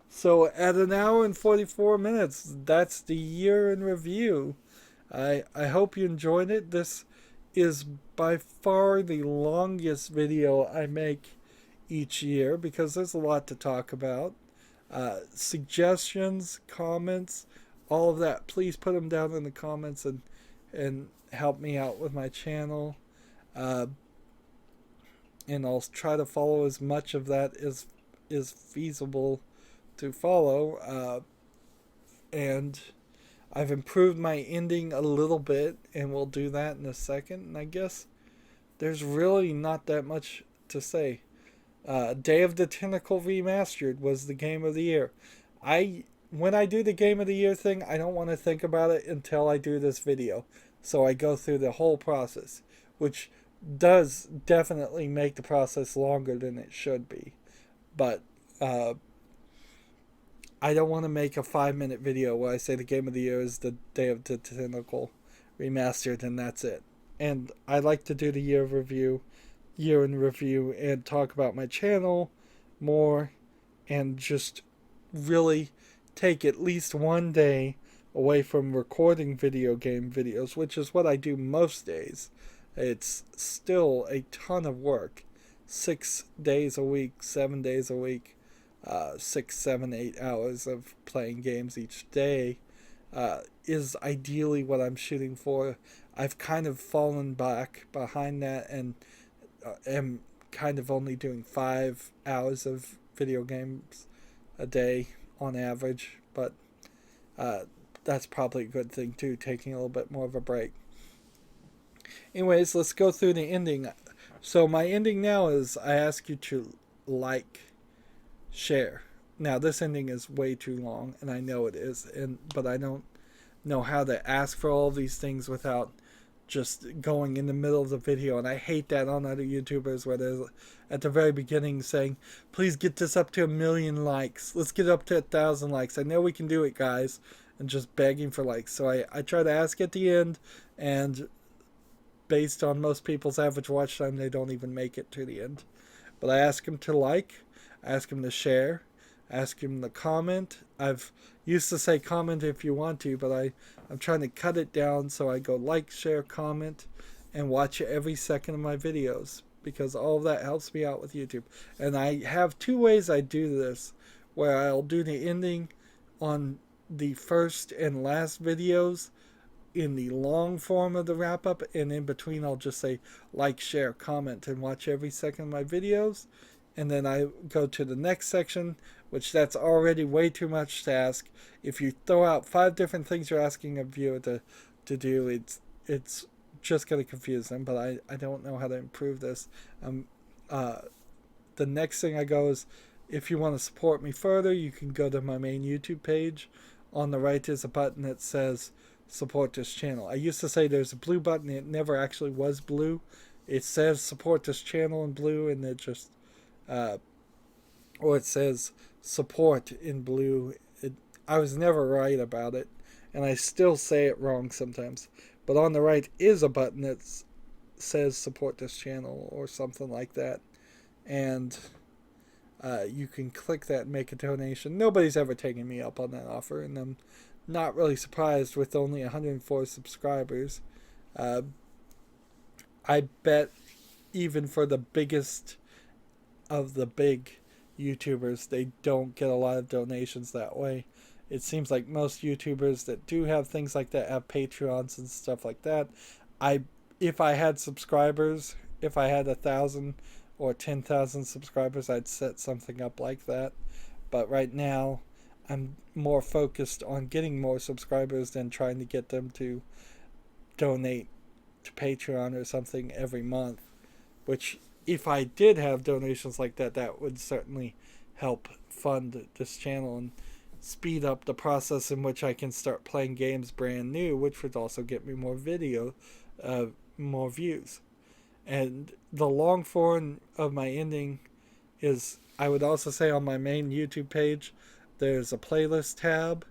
So at 1 hour and 44 minutes, that's the year in review. I hope you enjoyed it. This is by far the longest video I make each year, because there's a lot to talk about. Suggestions, comments, all of that, please put them down in the comments and help me out with my channel. And I'll try to follow as much of that as is feasible to follow. And I've improved my ending a little bit, and we'll do that in a second. And I guess there's really not that much to say. Day of the Tentacle Remastered was the game of the year. I When I do the game of the year thing, I don't want to think about it until I do this video. So I go through the whole process, which does definitely make the process longer than it should be. But uh, I don't want to make a 5 minute video where I say the game of the year is the Day of the Tentacle Remastered and that's it. And I like to do the year in review, and talk about my channel more, and just really take at least one day away from recording video game videos, which is what I do most days. It's still a ton of work. 6 days a week, 7 days a week, 6, 7, 8 hours of playing games each day is ideally what I'm shooting for. I've kind of fallen back behind that, and am kind of only doing 5 hours of video games a day on average, but that's probably a good thing too, taking a little bit more of a break. Anyways, let's go through the ending. So my ending now is I ask you to like, share. Now this ending is way too long, and I know it is, but I don't know how to ask for all these things without just going in the middle of the video. And I hate that on other YouTubers where they're at the very beginning saying, please get this up to 1,000,000 likes. Let's get up to 1,000 likes. I know we can do it, guys. And just begging for likes. So I try to ask at the end, and based on most people's average watch time, they don't even make it to the end. But I ask them to like, I ask them to share, I ask them to comment. I've used to say comment if you want to, but I'm trying to cut it down, so I go like, share, comment, and watch every second of my videos, because all of that helps me out with YouTube. And I have 2 ways I do this, where I'll do the ending on the first and last videos in the long form of the wrap up, and in between I'll just say like, share, comment, and watch every second of my videos. And then I go to the next section, which that's already way too much to ask. If you throw out 5 different things you're asking a viewer to do, it's just going to confuse them. But I don't know how to improve this. The next thing I go is, if you want to support me further, you can go to my main YouTube page. On the right is a button that says support this channel. I used to say there's a blue button. It never actually was blue. It says support this channel in blue, and it just or it says support in blue. I was never right about it, and I still say it wrong sometimes. But on the right is a button that says support this channel or something like that, and you can click that and make a donation. Nobody's ever taken me up on that offer, and I'm not really surprised with only 104 subscribers. I bet even for the biggest of the big YouTubers, they don't get a lot of donations that way. It seems like most YouTubers that do have things like that have Patreons and stuff like that. If I had subscribers, if I had 1,000 or 10,000 subscribers, I'd set something up like that. But right now, I'm more focused on getting more subscribers than trying to get them to donate to Patreon or something every month. Which, if I did have donations like that, that would certainly help fund this channel and speed up the process in which I can start playing games brand new, which would also get me more more views. And the long form of my ending is, I would also say on my main YouTube page, there's a playlist tab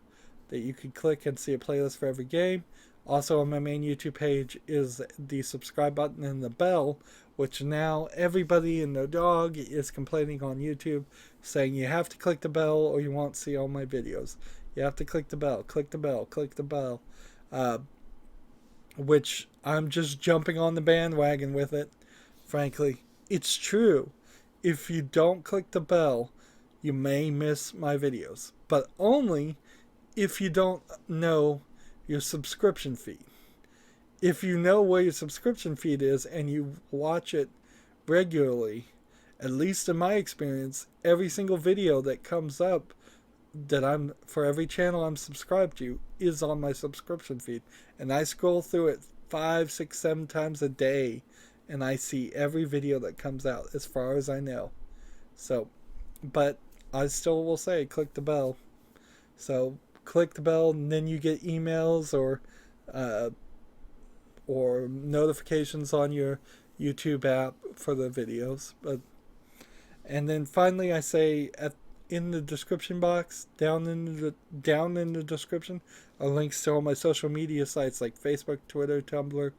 that you can click and see a playlist for every game. Also on my main YouTube page is the subscribe button and the bell, which now everybody and their dog is complaining on YouTube, saying you have to click the bell or you won't see all my videos. You have to click the bell, click the bell, click the bell. Which I'm just jumping on the bandwagon with it. Frankly, it's true. If you don't click the bell, you may miss my videos, but only if you don't know your subscription feed. If you know where your subscription feed is and you watch it regularly, at least in my experience, every single video that comes up that I'm for every channel I'm subscribed to is on my subscription feed, and I scroll through it 5, 6, 7 times a day, and I see every video that comes out as far as I know. So, but I still will say click the bell. So click the bell, and then you get emails uh, or notifications on your YouTube app for the videos. But and then finally, I say in the description box, down in the description, are links to all my social media sites like Facebook, Twitter, Tumblr,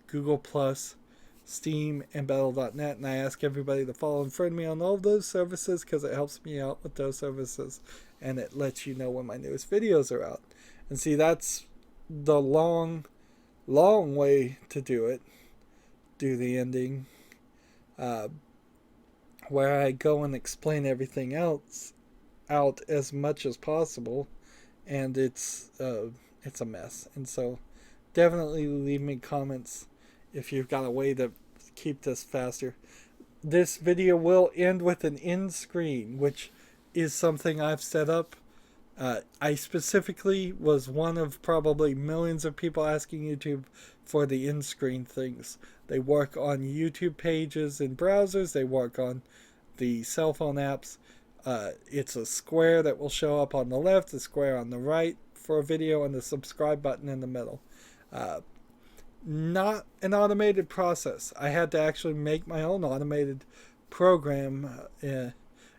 Google Plus, Steam, and Battle.net. And I ask everybody to follow and friend me on all of those services because it helps me out with those services, and it lets you know when my newest videos are out. And see, that's the long way to do it. Do the ending. Where I go and explain everything else out as much as possible, and it's a mess. And so, definitely leave me comments if you've got a way to keep this faster. This video will end with an end screen, which is something I've set up. I specifically was one of probably millions of people asking YouTube for the end screen things. They work on YouTube pages and browsers. They work on the cell phone apps. It's a square that will show up on the left, a square on the right for a video, and the subscribe button in the middle. Not an automated process. I had to actually make my own automated program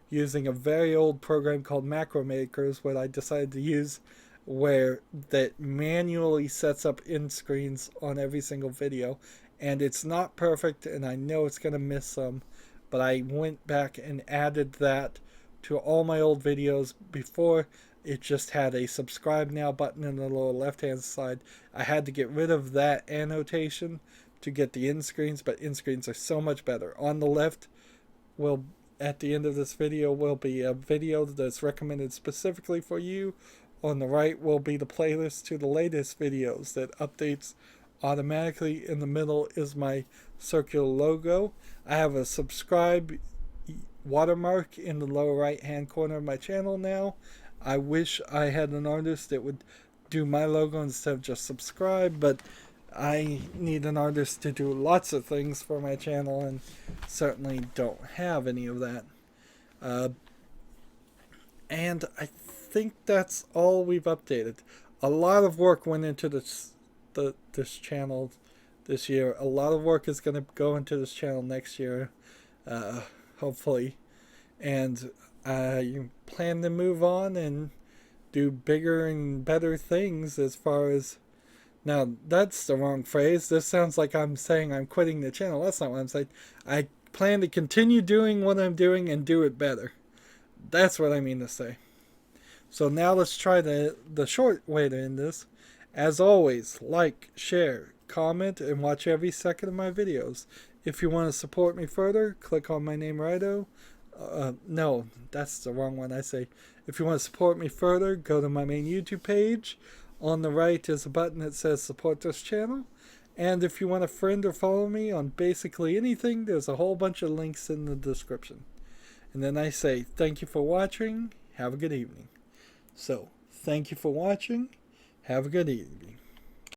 using a very old program called Macro Makers, what I decided to use, where that manually sets up end screens on every single video. And it's not perfect, and I know it's going to miss some, but I went back and added that to all my old videos. Before, it just had a subscribe now button in the lower left hand side. I had to get rid of that annotation to get the end screens, but end screens are so much better. On the left at the end of this video will be a video that's recommended specifically for you. On the right will be the playlist to the latest videos that updates automatically. In the middle is my circular logo. I have a subscribe watermark in the lower right hand corner of my channel now. I wish I had an artist that would do my logo instead of just subscribe, but I need an artist to do lots of things for my channel, and certainly don't have any of that. And I think that's all we've updated. A lot of work went into this channel this year. A lot of work is going to go into this channel next year, hopefully. And I plan to move on and do bigger and better things as far as... Now, that's the wrong phrase. This sounds like I'm saying I'm quitting the channel. That's not what I'm saying. I plan to continue doing what I'm doing and do it better. That's what I mean to say. So now let's try the short way to end this. As always, like, share, comment, and watch every second of my videos. If you want to support me further, click on my name, Rydo. No, that's the wrong one. I say, if you want to support me further, go to my main YouTube page. On the right is a button that says support this channel. And if you want to friend or follow me on basically anything, there's a whole bunch of links in the description. And then I say, thank you for watching. Have a good evening. So, thank you for watching. Have a good evening.